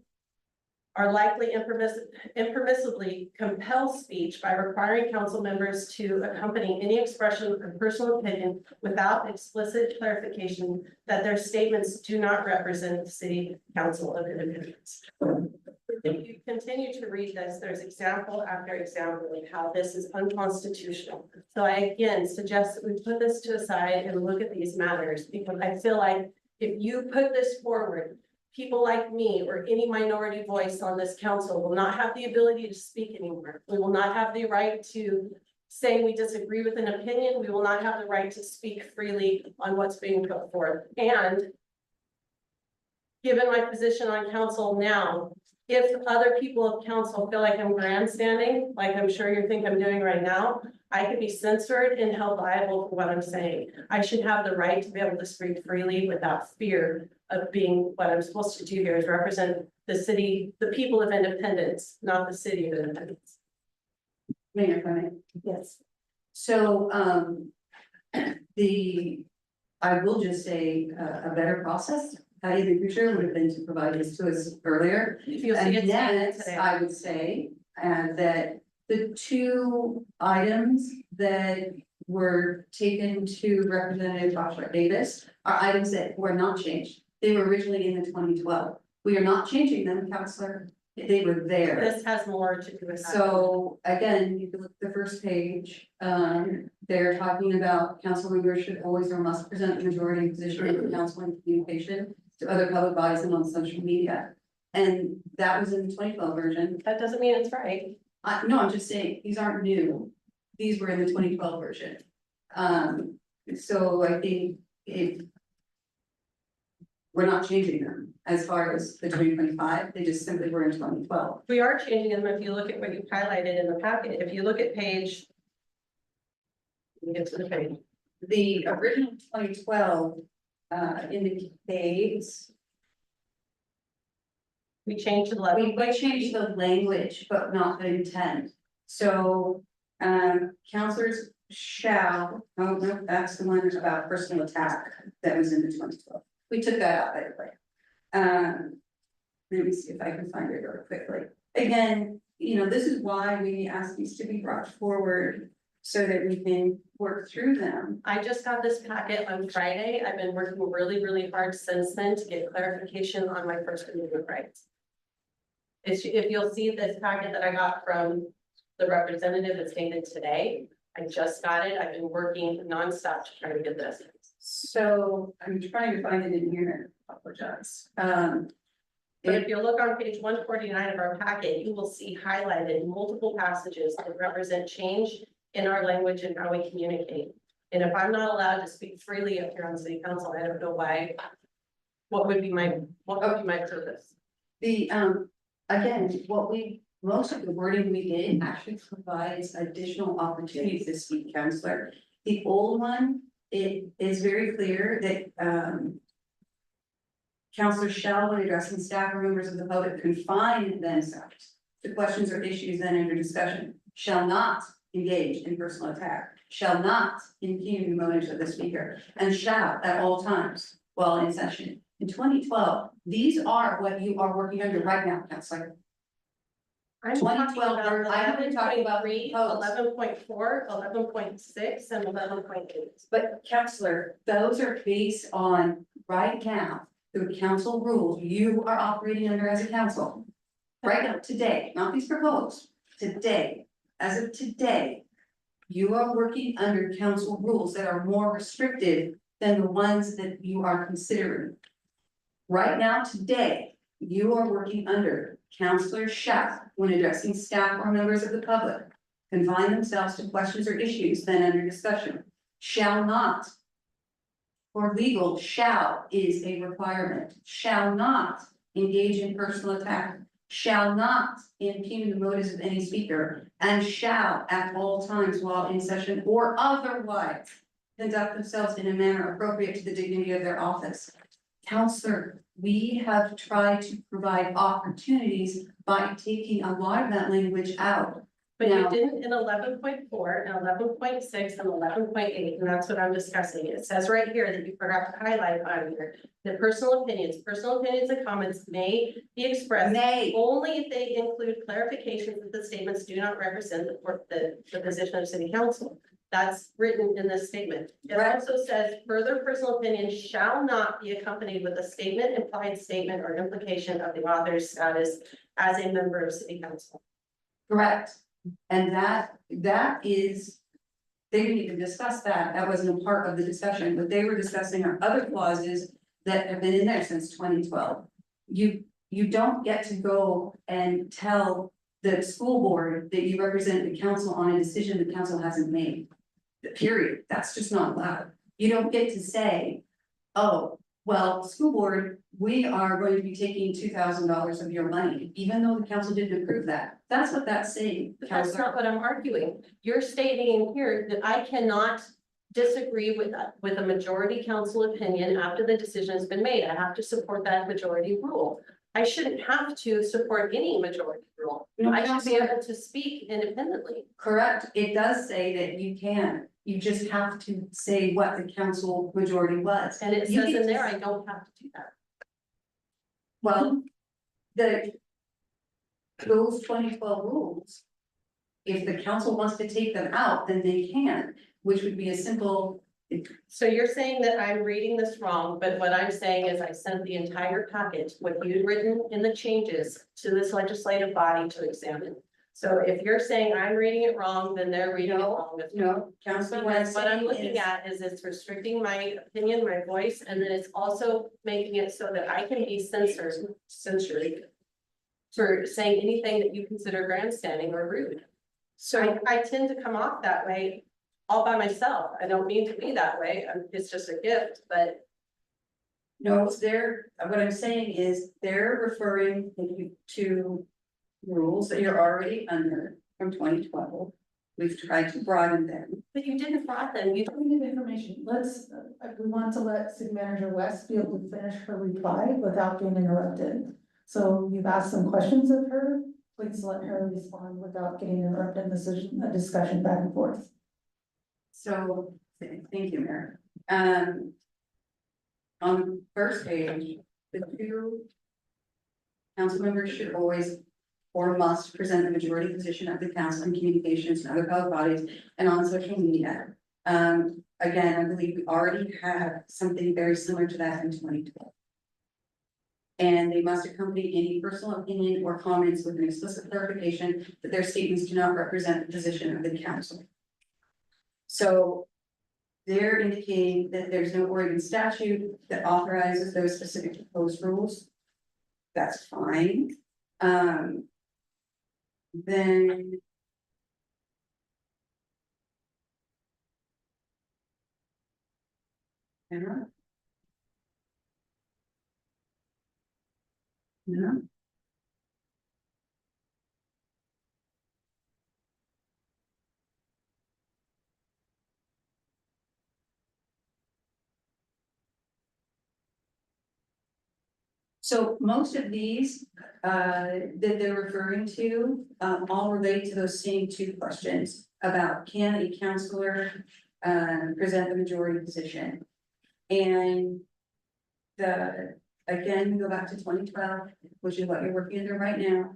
S4: are likely impermissibly compel speech by requiring council members to accompany any expression of personal opinion without explicit clarification that their statements do not represent the city council of Independence. If you continue to read this, there's example after example of how this is unconstitutional. So I again suggest that we put this to the side and look at these matters, because I feel like if you put this forward, people like me or any minority voice on this council will not have the ability to speak anymore. We will not have the right to say we disagree with an opinion. We will not have the right to speak freely on what's being put forth. And given my position on council now, if other people of council feel like I'm grandstanding, like I'm sure you think I'm doing right now, I could be censored and held liable for what I'm saying. I should have the right to be able to speak freely without fear of being, what I'm supposed to do here is represent the city, the people of Independence, not the city of Independence.
S6: Mayor, go ahead.
S3: Yes.
S6: So, I will just say, a better process, in the future would have been to provide this to us earlier.
S4: If you'll see
S6: And
S4: it
S6: yes,
S4: today.
S6: I would say, that the two items that were taken to Representative Joshua Davis are items that were not changed. They were originally in the 2012. We are not changing them, Counselor. They were there.
S4: This has more to do with that.
S6: So again, you can look at the first page, they're talking about council members should always or must present a majority position in council and communication to other public bodies and on social media. And that was in the 2012 version.
S4: That doesn't mean it's right.
S6: No, I'm just saying, these aren't new. These were in the 2012 version. So I think we're not changing them as far as the 2025, they just simply were in 2012.
S4: We are changing them if you look at what you highlighted in the packet. If you look at page. Let me get to the page.
S6: The original 2012 indicates
S4: We changed the level.
S6: we changed the language, but not the intent. So, counselors shall, oh, no, that's the one about personal attack that was in the 2012. We took that out, by the way. Let me see if I can find it really quickly. Again, you know, this is why we ask these to be brought forward so that we can work through them.
S4: I just got this packet on Friday. I've been working really, really hard since then to get clarification on my First Amendment rights. If you'll see this packet that I got from the representative that's dated today, I just got it. I've been working nonstop to try to get this.
S6: So I'm trying to find it in here, I apologize.
S4: But if you look on page 149 of our packet, you will see highlighted multiple passages that represent change in our language and how we communicate. And if I'm not allowed to speak freely up here on city council, I don't know why. What would be my purpose?
S6: The, again, most of the wording we did actually provides additional opportunities this week, Counselor. The old one, it is very clear that, counselors shall, when addressing staff or members of the public, confine themselves to questions or issues then under discussion, shall not engage in personal attack, shall not impugn the motives of the speaker, and shall at all times while in session. In 2012, these are what you are working under right now, Counselor.
S4: I'm talking
S6: 2012,
S4: about
S6: I haven't talked about
S4: 11.3,
S6: proposed.
S4: 11.4, 11.6, and 11.8.
S6: But Counselor, those are based on right now, through council rules, you are operating under as a council. Right now, today, not these proposed, today, as of today, you are working under council rules that are more restrictive than the ones that you are considering. Right now, today, you are working under counselors shall, when addressing staff or members of the public, confine themselves to questions or issues then under discussion, shall not. For legal, shall is a requirement, shall not engage in personal attack, shall not impugn the motives of any speaker, and shall at all times while in session or otherwise conduct themselves in a manner appropriate to the dignity of their office. Counselor, we have tried to provide opportunities by taking a lot of that language out.
S11: But you
S6: Now-
S11: didn't in 11.4 and 11.6 and 11.8, and that's what I'm discussing. It says right here that you forgot to highlight on here. The personal opinions and comments may be expressed
S6: May,
S11: only if they include clarifications that the statements do not represent the position of city council. That's written in this statement. It
S6: Right.
S11: also says further personal opinions shall not be accompanied with a statement, implied statement, or implication of the author's status as a member of city council.
S6: correct. And that is, they didn't even discuss that. That wasn't a part of the discussion. What they were discussing are other clauses that have been in there since 2012. You don't get to go and tell the school board that you represent the council on a decision the council hasn't made. Period. That's just not allowed. You don't get to say, oh, well, school board, we are going to be taking $2,000 of your money, even though the council didn't approve that. That's what that's saying,
S11: But that's
S6: Counselor.
S11: not what I'm arguing. You're stating in here that I cannot disagree with a majority council opinion after the decision has been made. I have to support that majority rule. I shouldn't have to support any majority rule.
S6: No,
S11: I should be
S6: Counselor,
S11: able to speak independently.
S6: correct. It does say that you can. You just have to say what the council majority was.
S11: And it
S6: You
S11: says
S6: get
S11: in
S6: to
S11: there, I don't have to do that.
S6: Well, those 2012 rules. If the council wants to take them out, then they can, which would be a simple,
S11: So you're saying that I'm reading this wrong, but what I'm saying is I sent the entire package, what you'd written in the changes to this legislative body to examine. So if you're saying I'm reading it wrong, then they're reading it wrong with me.
S6: no, Councilman
S11: What
S6: West.
S11: I'm looking at is it's restricting my opinion, my voice, and then it's also making it so that I can be censored for saying anything that you consider grandstanding or rude. So I tend to come off that way all by myself. I don't mean to be that way. It's just a gift, but
S6: No, what I'm saying is they're referring to rules that you're already under from 2012. We've tried to broaden them.
S11: you didn't fraud them. You
S3: We need information. We want to let City Manager West be able to finish her reply without being interrupted. So you've asked some questions of her. Please let her respond without getting interrupted in the discussion back and forth.
S6: So, thank you, Mayor. On the first page, the two council members should always or must present the majority position of the council in communications and other public bodies and on social media. Again, I believe we already have something very similar to that in 2012. And they must accompany any personal opinion or comments with an explicit clarification that their statements do not represent the position of the council. So they're indicating that there's no Oregon statute that authorizes those specific proposed rules. That's fine. Then. Anna? No. So most of these that they're referring to all relate to those same two questions about can a counselor present the majority position? And again, we go back to 2012, which is what you're working under right now.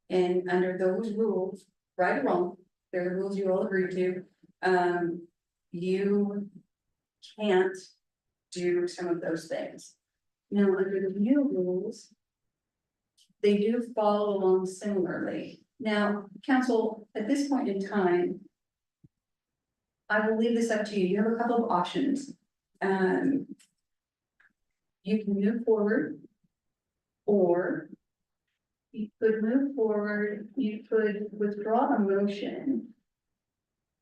S6: And under those rules, right or wrong, they're the rules you all agree to. You can't do some of those things. Now, under the new rules, they do follow along similarly. Now, council, at this point in time, I will leave this up to you. You have a couple of options. You can move forward, or you could move forward, you could withdraw a motion.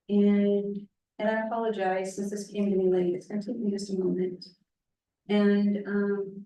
S6: And I apologize, since this came to me late, it's gonna take me just a moment. And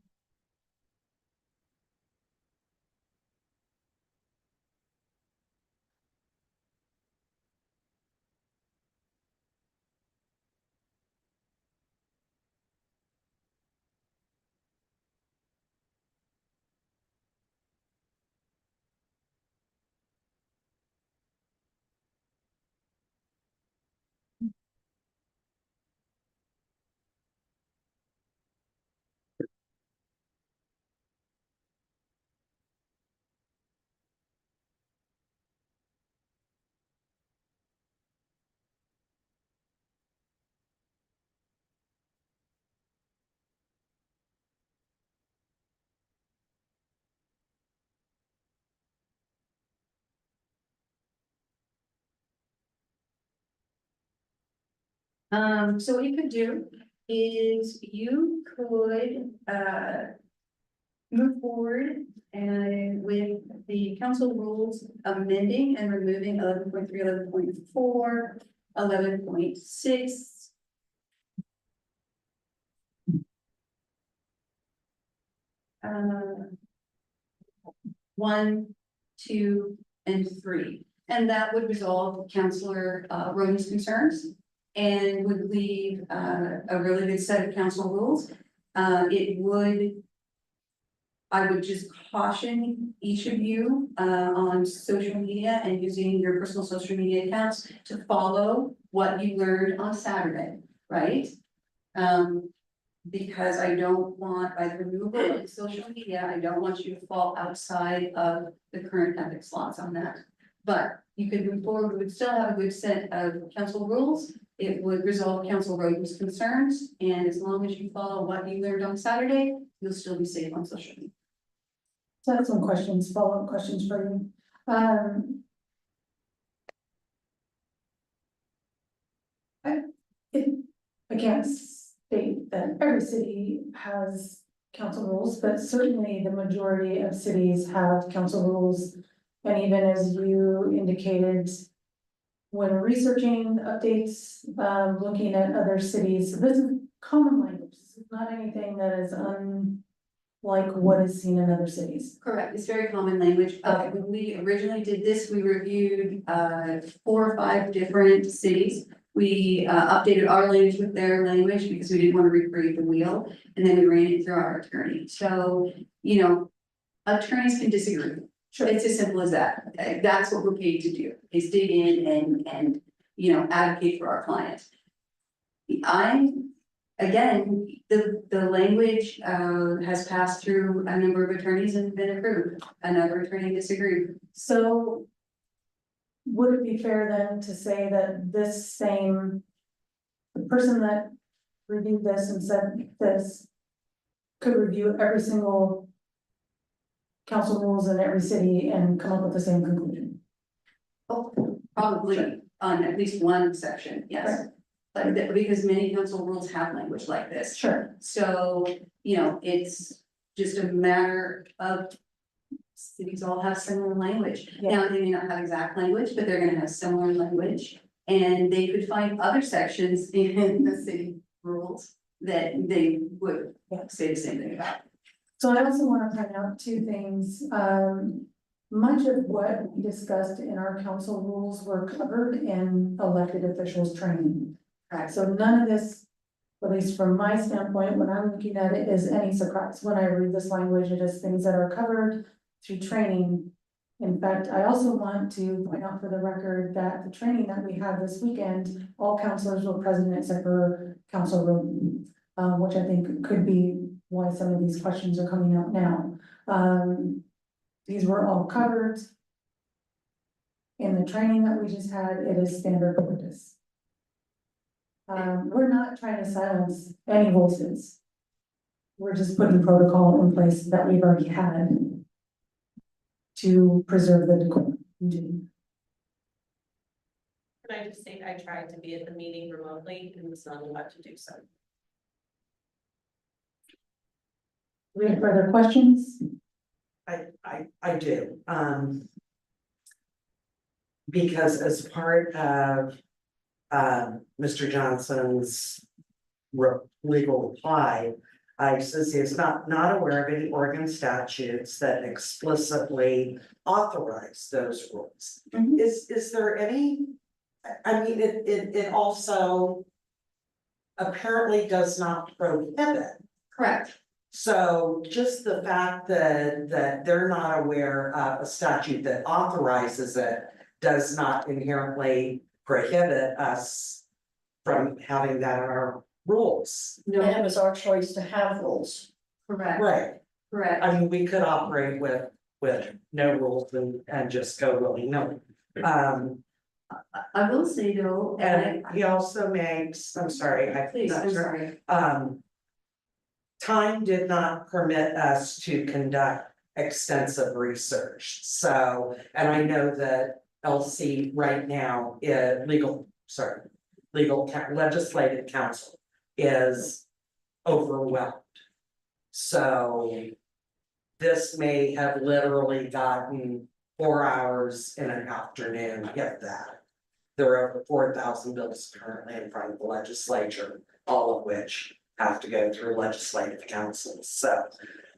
S6: So what you could do is you could, move forward and with the council rules amending and removing 11.3, 11.4, 11.6. 1, 2, and 3. And that would resolve Councillor Rhoden's concerns and would leave a really good set of council rules. I would just caution each of you on social media and using your personal social media accounts to follow what you learned on Saturday, right? Because I don't want, by the removal of social media, I don't want you to fall outside of the current ethics laws on that. But you could move forward, we would still have a good set of council rules. It would resolve Council Rhoden's concerns, and as long as you follow what you learned on Saturday, you'll still be safe on social media.
S3: So I have some questions, follow-up questions for you. I can't state that every city has council rules, but certainly the majority of cities have council rules. And even as you indicated, when researching updates, looking at other cities, this is common language. This is not anything that is unlike what is seen in other cities.
S6: Correct, it's very common language. When we originally did this, we reviewed 4 or 5 different cities. We updated our language with their language because we didn't want to recreate the wheel, and then we ran it through our attorney. So, you know, attorneys can disagree.
S3: Sure.
S6: It's as simple as that. That's what we're paid to do, is dig in and, you know, advocate for our clients. Again, the language has passed through a number of attorneys and been approved. Another attorney disagreed.
S3: So would it be fair then to say that this same, the person that reviewed this and said this could review every single council rules in every city and come up with the same conclusion?
S6: Oh, probably on at least one section, yes. But because many council rules have language like this.
S3: Sure.
S6: So, you know, it's just a matter of cities all have similar language.
S3: Yeah.
S6: Now, they may not have exact language, but they're gonna have similar language. And they could find other sections in the city rules that they would say the same thing about.
S3: So I also want to point out 2 things. Much of what we discussed in our council rules were covered in elected officials training.
S6: Correct.
S3: So none of this, at least from my standpoint, when I'm looking at it, is any surprise. When I read this language, it is things that are covered through training. In fact, I also want to point out for the record that the training that we had this weekend, all counselors were present except for Council Rhoden, which I think could be why some of these questions are coming out now. These were all covered in the training that we just had. It is standard practice. We're not trying to silence any voices. We're just putting protocol in place that we've already had to preserve the decorum.
S11: Can I just say, I tried to be at the meeting remotely and was not allowed to do so.
S3: We have further questions?
S7: I do, because as part of Mr. Johnson's legal reply, I says he is not aware of any Oregon statutes that explicitly authorize those rules.
S6: Mhm.
S7: Is there any, I mean, it also apparently does not prohibit.
S6: Correct.
S7: So just the fact that they're not aware of a statute that authorizes it does not inherently prohibit us from having that in our rules.
S6: No,
S8: And it was our choice to have rules.
S6: correct,
S7: Right,
S6: correct.
S7: I mean, we could operate with no rules and just go willy-nilly.
S6: I will say though,
S7: And he also makes, I'm sorry,
S6: please, I'm sorry.
S7: Time did not permit us to conduct extensive research, so, and I know that LC right now, legislative council is overwhelmed. So this may have literally gotten 4 hours in an afternoon, if that. There are over 4,000 bills currently in front of the legislature, all of which have to go through legislative councils, so.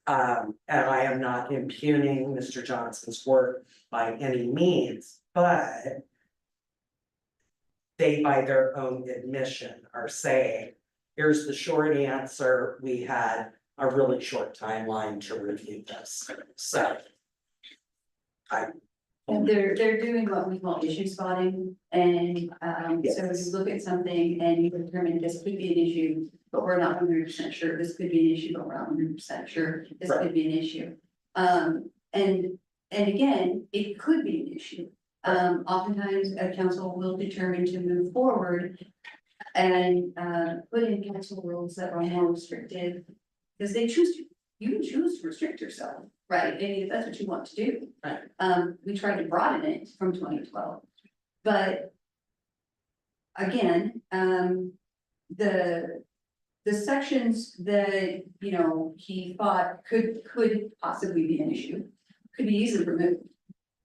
S7: And I am not impugning Mr. Johnson's work by any means, but they, by their own admission, are saying, here's the short answer, we had a really short timeline to review this, so.
S6: And they're doing what we call issue spotting, and so if you look at something and you determine this could be an issue, but we're not 100% sure, this could be an issue, but we're not 100% sure, this could be an issue. And again, it could be an issue. Oftentimes a council will determine to move forward and put in council rules that are more restrictive, because they choose to. You can choose to restrict yourself, right? And if that's what you want to do.
S7: Right.
S6: We tried to broaden it from 2012. But again, the sections that, you know, he thought could possibly be an issue, could be easily removed.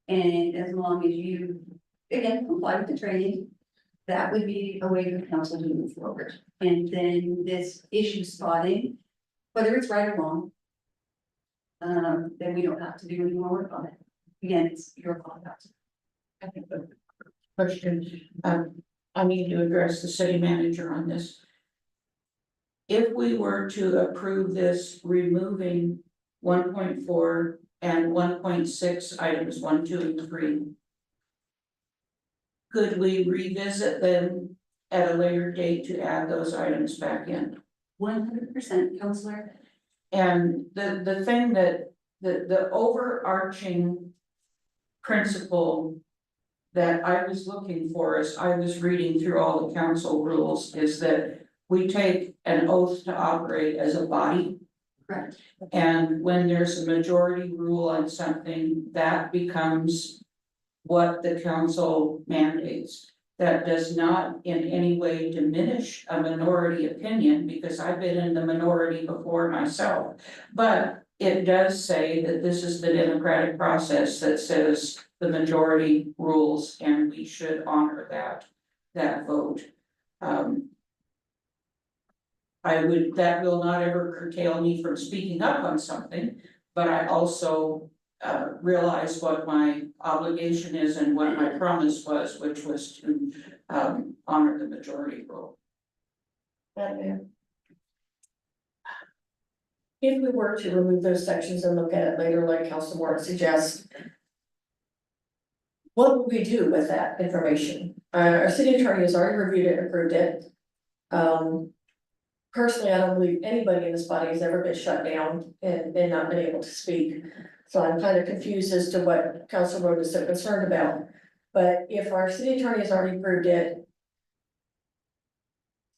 S6: And as long as you, again, comply with the training, that would be a way for the council to move forward. And then this issue spotting, whether it's right or wrong, then we don't have to do any more work on it. Again, it's your call.
S5: I have a question, I need to address the city manager on this. If we were to approve this, removing 1.4 and 1.6 items 1, 2, and 3. Could we revisit them at a later date to add those items back in?
S6: 100%, Counselor.
S5: And the thing that, the overarching principle that I was looking for as I was reading through all the council rules is that we take an oath to operate as a body.
S6: Correct.
S5: And when there's a majority rule on something, that becomes what the council mandates. That does not in any way diminish a minority opinion, because I've been in the minority before myself. But it does say that this is the democratic process that says the majority rules, and we should honor that vote. That will not ever curtail me from speaking up on something, but I also realize what my obligation is and what my promise was, which was to honor the majority rule.
S8: If we were to remove those sections and look at it later, like Council Warren suggests, what would we do with that information? Our city attorney has already reviewed it and approved it. Personally, I don't believe anybody in this body has ever been shut down and not been able to speak. So I'm kind of confused as to what Council Road is so concerned about. But if our city attorney has already approved it,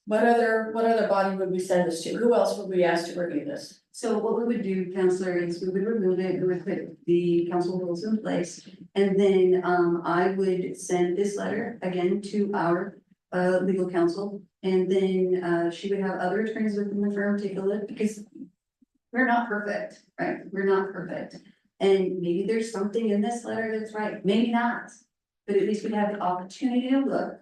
S8: what other body would we send this to? Who else would we ask to review this?
S6: So what we would do, Counselor, is we would remove it, we would put the council rules in place. And then I would send this letter again to our legal counsel. And then she would have other attorneys within the firm take a look, because we're not perfect, right? We're not perfect. And maybe there's something in this letter that's right, maybe not. But at least we have the opportunity to look,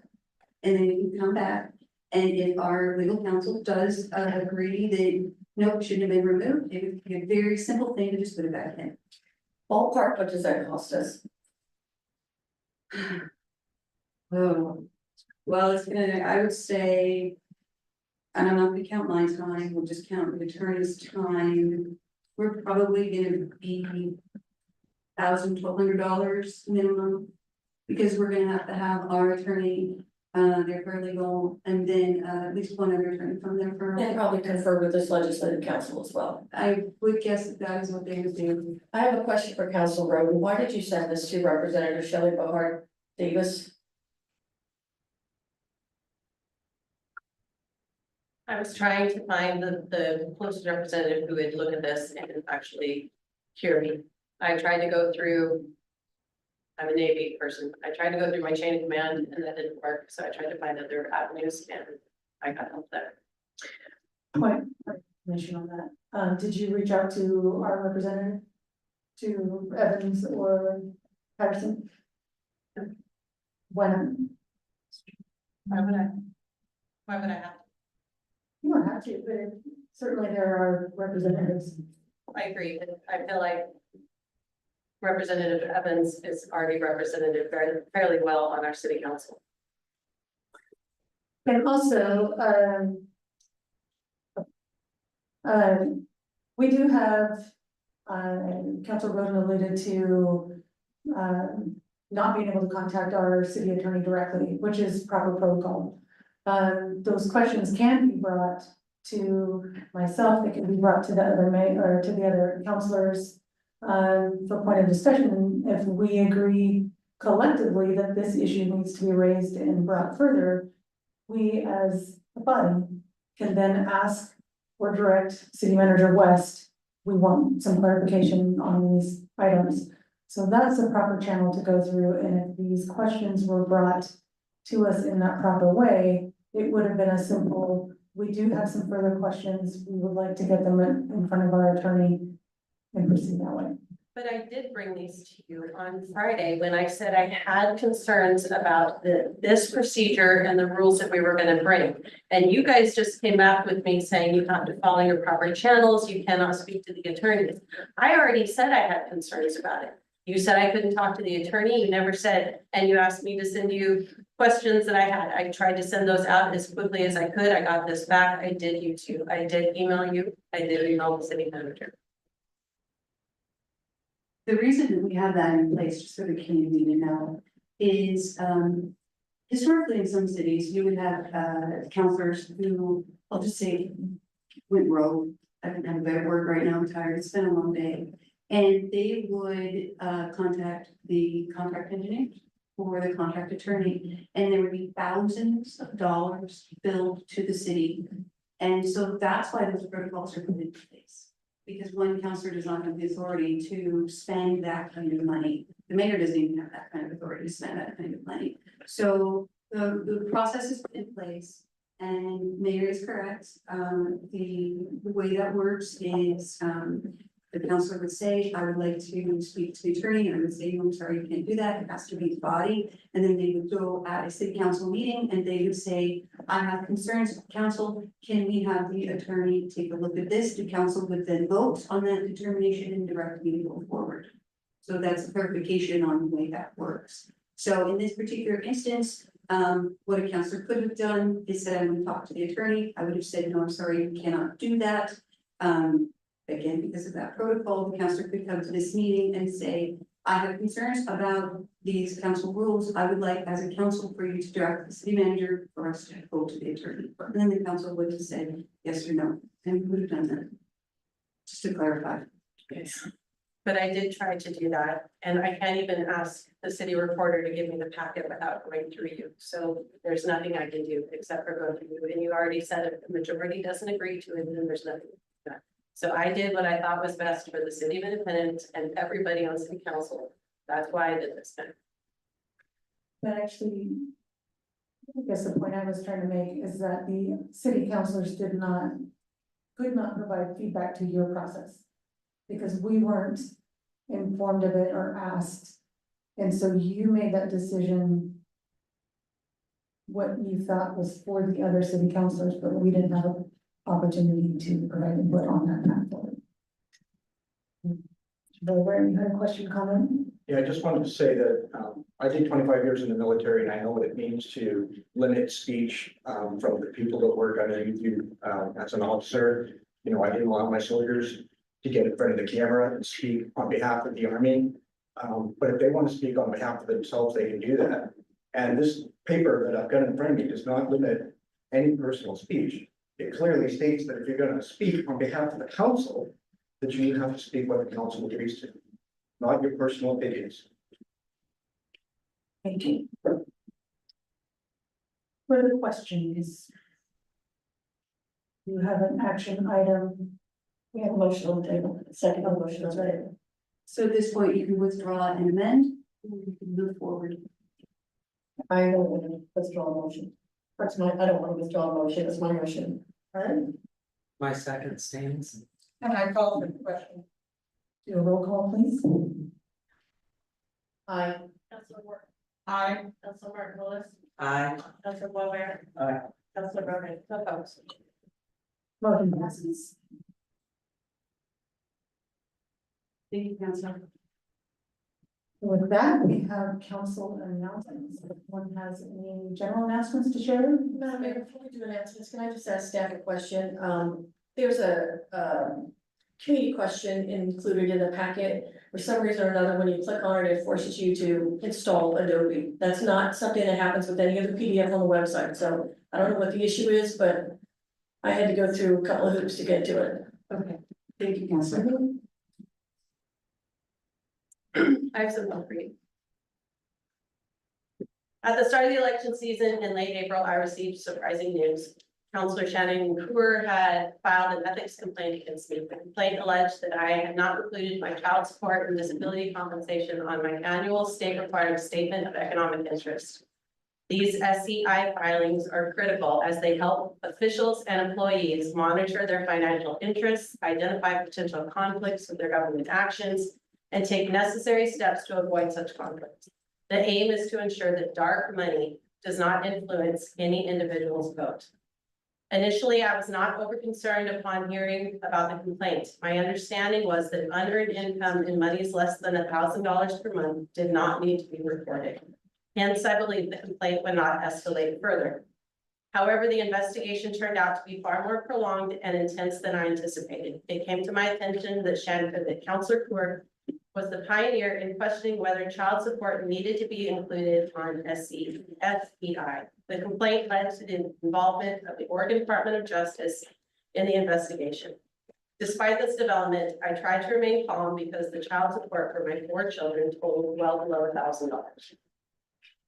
S6: and then we can come back. And if our legal counsel does agree that no, it shouldn't have been removed, it would be a very simple thing to just put it back in.
S8: Ballpark, what does that cost us?
S6: Oh, well, it's gonna, I would say, and I'm not gonna count my time, we'll just count the attorney's time. We're probably gonna be $1,200 minimum, because we're gonna have to have our attorney, their paralegal, and then at least one other attorney from their firm.
S8: And probably confer with this legislative council as well.
S6: I would guess that is what they would do.
S8: I have a question for Council Roden. Why did you send this to Representative Shelley Bohart Davis?
S11: I was trying to find the closest representative who would look at this and actually hear me. I tried to go through I'm a Navy person. I tried to go through my chain of command and that didn't work, so I tried to find other avenues and I got help there.
S3: Point of information on that. Did you reach out to our representative? To Evans or Patterson? When?
S5: Why would I have?
S3: You don't have to, but certainly there are representatives.
S11: I agree. I feel like Representative Evans is already represented fairly well on our city council.
S3: And also, we do have, Council Roden alluded to, not being able to contact our city attorney directly, which is proper protocol. Those questions can be brought to myself, they can be brought to the other or to the other counselors, for point of discussion. If we agree collectively that this issue needs to be raised and brought further, we as a body can then ask or direct City Manager West, we want some clarification on these items. So that's the proper channel to go through, and if these questions were brought to us in that proper way, it would have been a simple, we do have some further questions, we would like to get them in front of our attorney and proceed that way.
S11: But I did bring these to you on Friday when I said I had concerns about this procedure and the rules that we were gonna bring. And you guys just came back with me saying you have to follow your proper channels, you cannot speak to the attorneys. I already said I had concerns about it. You said I couldn't talk to the attorney, you never said, and you asked me to send you questions that I had. I tried to send those out as quickly as I could. I got this back. I did you too. I did email you. I did email the city manager.
S6: The reason that we have that in place, just for the community to know, is historically in some cities, you would have counselors who, I'll just say, went rogue. I don't have a better word right now, I'm tired, it's been a long day. And they would contact the contract engineer or the contract attorney, and there would be thousands of dollars billed to the city. And so that's why those protocols are put in place. Because one counselor does not have the authority to spend that kind of money. The mayor doesn't even have that kind of authority to spend that kind of money. So the process is put in place, and mayor is correct. The way that works is the counselor would say, I would like to speak to the attorney, and I would say, no, I'm sorry, you can't do that, it has to be the body. And then they would go at a city council meeting and they would say, I have concerns, council, can we have the attorney take a look at this? The council would then vote on that determination and direct me to go forward. So that's a clarification on the way that works. So in this particular instance, what a counselor could have done is said, I'm going to talk to the attorney. I would have said, no, I'm sorry, you cannot do that. Again, because of that protocol, the counselor could come to this meeting and say, I have concerns about these council rules. I would like, as a council, for you to direct the city manager for us to go to the attorney. And then the council would have said yes or no, and we would have done that. Just to clarify.
S11: Yes. But I did try to do that, and I can't even ask the city reporter to give me the packet without going through you. So there's nothing I can do except for go through you. And you already said if the majority doesn't agree to it, then there's nothing. So I did what I thought was best for the city of Independence and everybody on city council. That's why I did this.
S3: But actually, I guess the point I was trying to make is that the city councilors could not provide feedback to your process. Because we weren't informed of it or asked. And so you made that decision. What you thought was for the other city councilors, but we didn't have an opportunity to provide input on that path forward. Where you had a question, comment?
S12: Yeah, I just wanted to say that I did 25 years in the military, and I know what it means to limit speech from the people that work underneath you as an officer. You know, I didn't allow my soldiers to get in front of the camera and speak on behalf of the Army. But if they want to speak on behalf of themselves, they can do that. And this paper that I've got in front of me does not limit any personal speech. It clearly states that if you're going to speak on behalf of the council, that you have to speak what the council agrees to, not your personal opinions.
S3: Thank you. Further questions? You have an action item. We have a motion on the table, second motion on the table.
S6: So at this point, you can withdraw and amend, We can move forward.
S8: I don't want to withdraw a motion. That's my, I don't want to withdraw a motion, it's my motion. Alright,
S7: My second stands.
S5: And I call for the question.
S3: Do a roll call, please.
S8: I,
S4: Counselor Ward,
S5: Aye.
S4: Counselor Martin Willis,
S7: Aye.
S4: Counselor Bower.
S12: Aye.
S4: Counselor Rogan, opposed.
S3: Motion passes.
S6: Thank you, Counselor.
S3: With that, we have council announcements. If one has any general announcements to share?
S8: Madam Mayor, before we do announcements, can I just ask staff a question? There's a, community question included in the packet. For some reason or another, when you click on it, it forces you to install Adobe. That's not something that happens with any other PDF on the website, so I don't know what the issue is, but I had to go through a couple of hoops to get to it.
S6: Okay, thank you, Counselor.
S11: I have some for you. At the start of the election season in late April, I received surprising news. Councilor Shannon Cooper had filed an ethics complaint against me. The complaint alleged that I had not included my child support and disability compensation on my annual state required statement of economic interest. These SEI filings are critical as they help officials and employees monitor their financial interests, identify potential conflicts with their government actions, and take necessary steps to avoid such conflicts. The aim is to ensure that dark money does not influence any individual's vote. Initially, I was not over concerned upon hearing about the complaint. My understanding was that unearned income in monies less than $1,000 per month did not need to be reported. Hence, I believe the complaint would not escalate further. However, the investigation turned out to be far more prolonged and intense than I anticipated. It came to my attention that Councilor Cooper was the pioneer in questioning whether child support needed to be included on SEI. The complaint led to the involvement of the Oregon Department of Justice in the investigation. Despite this development, I tried to remain calm because the child support for my 4 children totaled well below $1,000.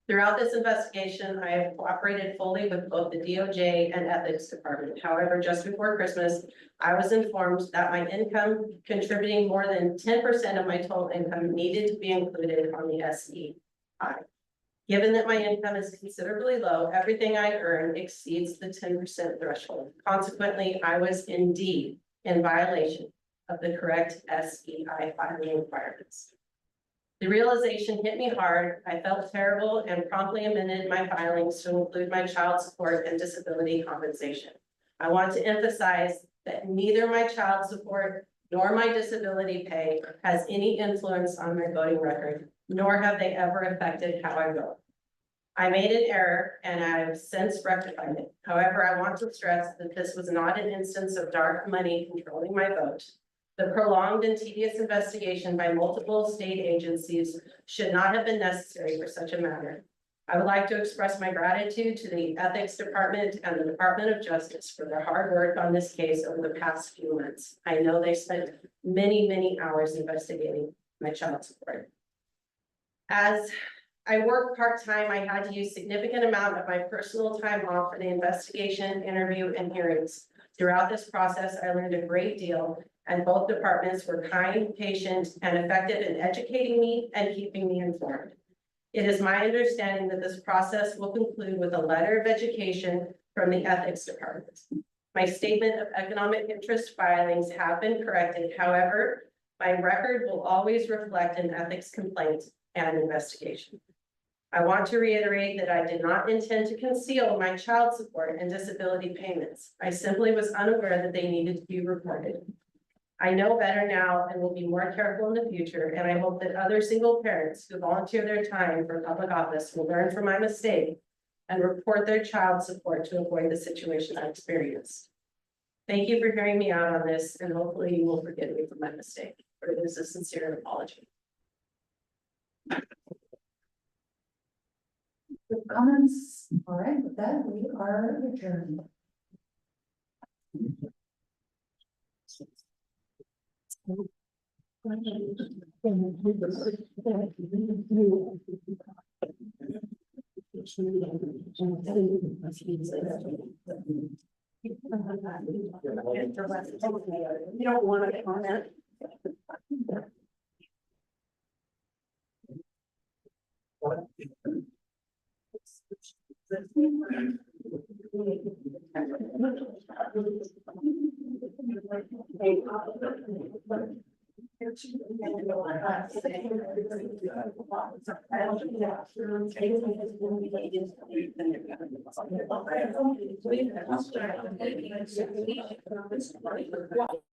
S11: Throughout this investigation, I have cooperated fully with both the DOJ and Ethics Department. However, just before Christmas, I was informed that my income contributing more than 10% of my total income needed to be included on the SEI. Given that my income is considerably low, everything I earn exceeds the 10% threshold. Consequently, I was indeed in violation of the correct SEI filing requirements. The realization hit me hard. I felt terrible and promptly amended my filings to include my child support and disability compensation. I want to emphasize that neither my child support nor my disability pay has any influence on my voting record, nor have they ever affected how I vote. I made an error and I've since rectified it. However, I want to stress that this was not an instance of dark money controlling my vote. The prolonged and tedious investigation by multiple state agencies should not have been necessary for such a matter. I would like to express my gratitude to the Ethics Department and the Department of Justice for their hard work on this case over the past few months. I know they spent many hours investigating my child support. As I work part-time, I had to use significant amount of my personal time off for the investigation, interview, and hearings. Throughout this process, I learned a great deal, and both departments were kind, patient, and effective in educating me and keeping me informed. It is my understanding that this process will conclude with a letter of education from the Ethics Department. My statement of economic interest filings have been corrected. However, my record will always reflect an ethics complaint and investigation. I want to reiterate that I did not intend to conceal my child support and disability payments. I simply was unaware that they needed to be reported. I know better now and will be more careful in the future, and I hope that other single parents who volunteer their time for public office will learn from my mistake and report their child support to avoid the situation I experienced. Thank you for hearing me out on this, and hopefully you will forgive me for my mistake, but it is a sincere apology.
S3: Comments? All right, with that, we are adjourned.
S11: You don't want to comment.
S8: Yeah.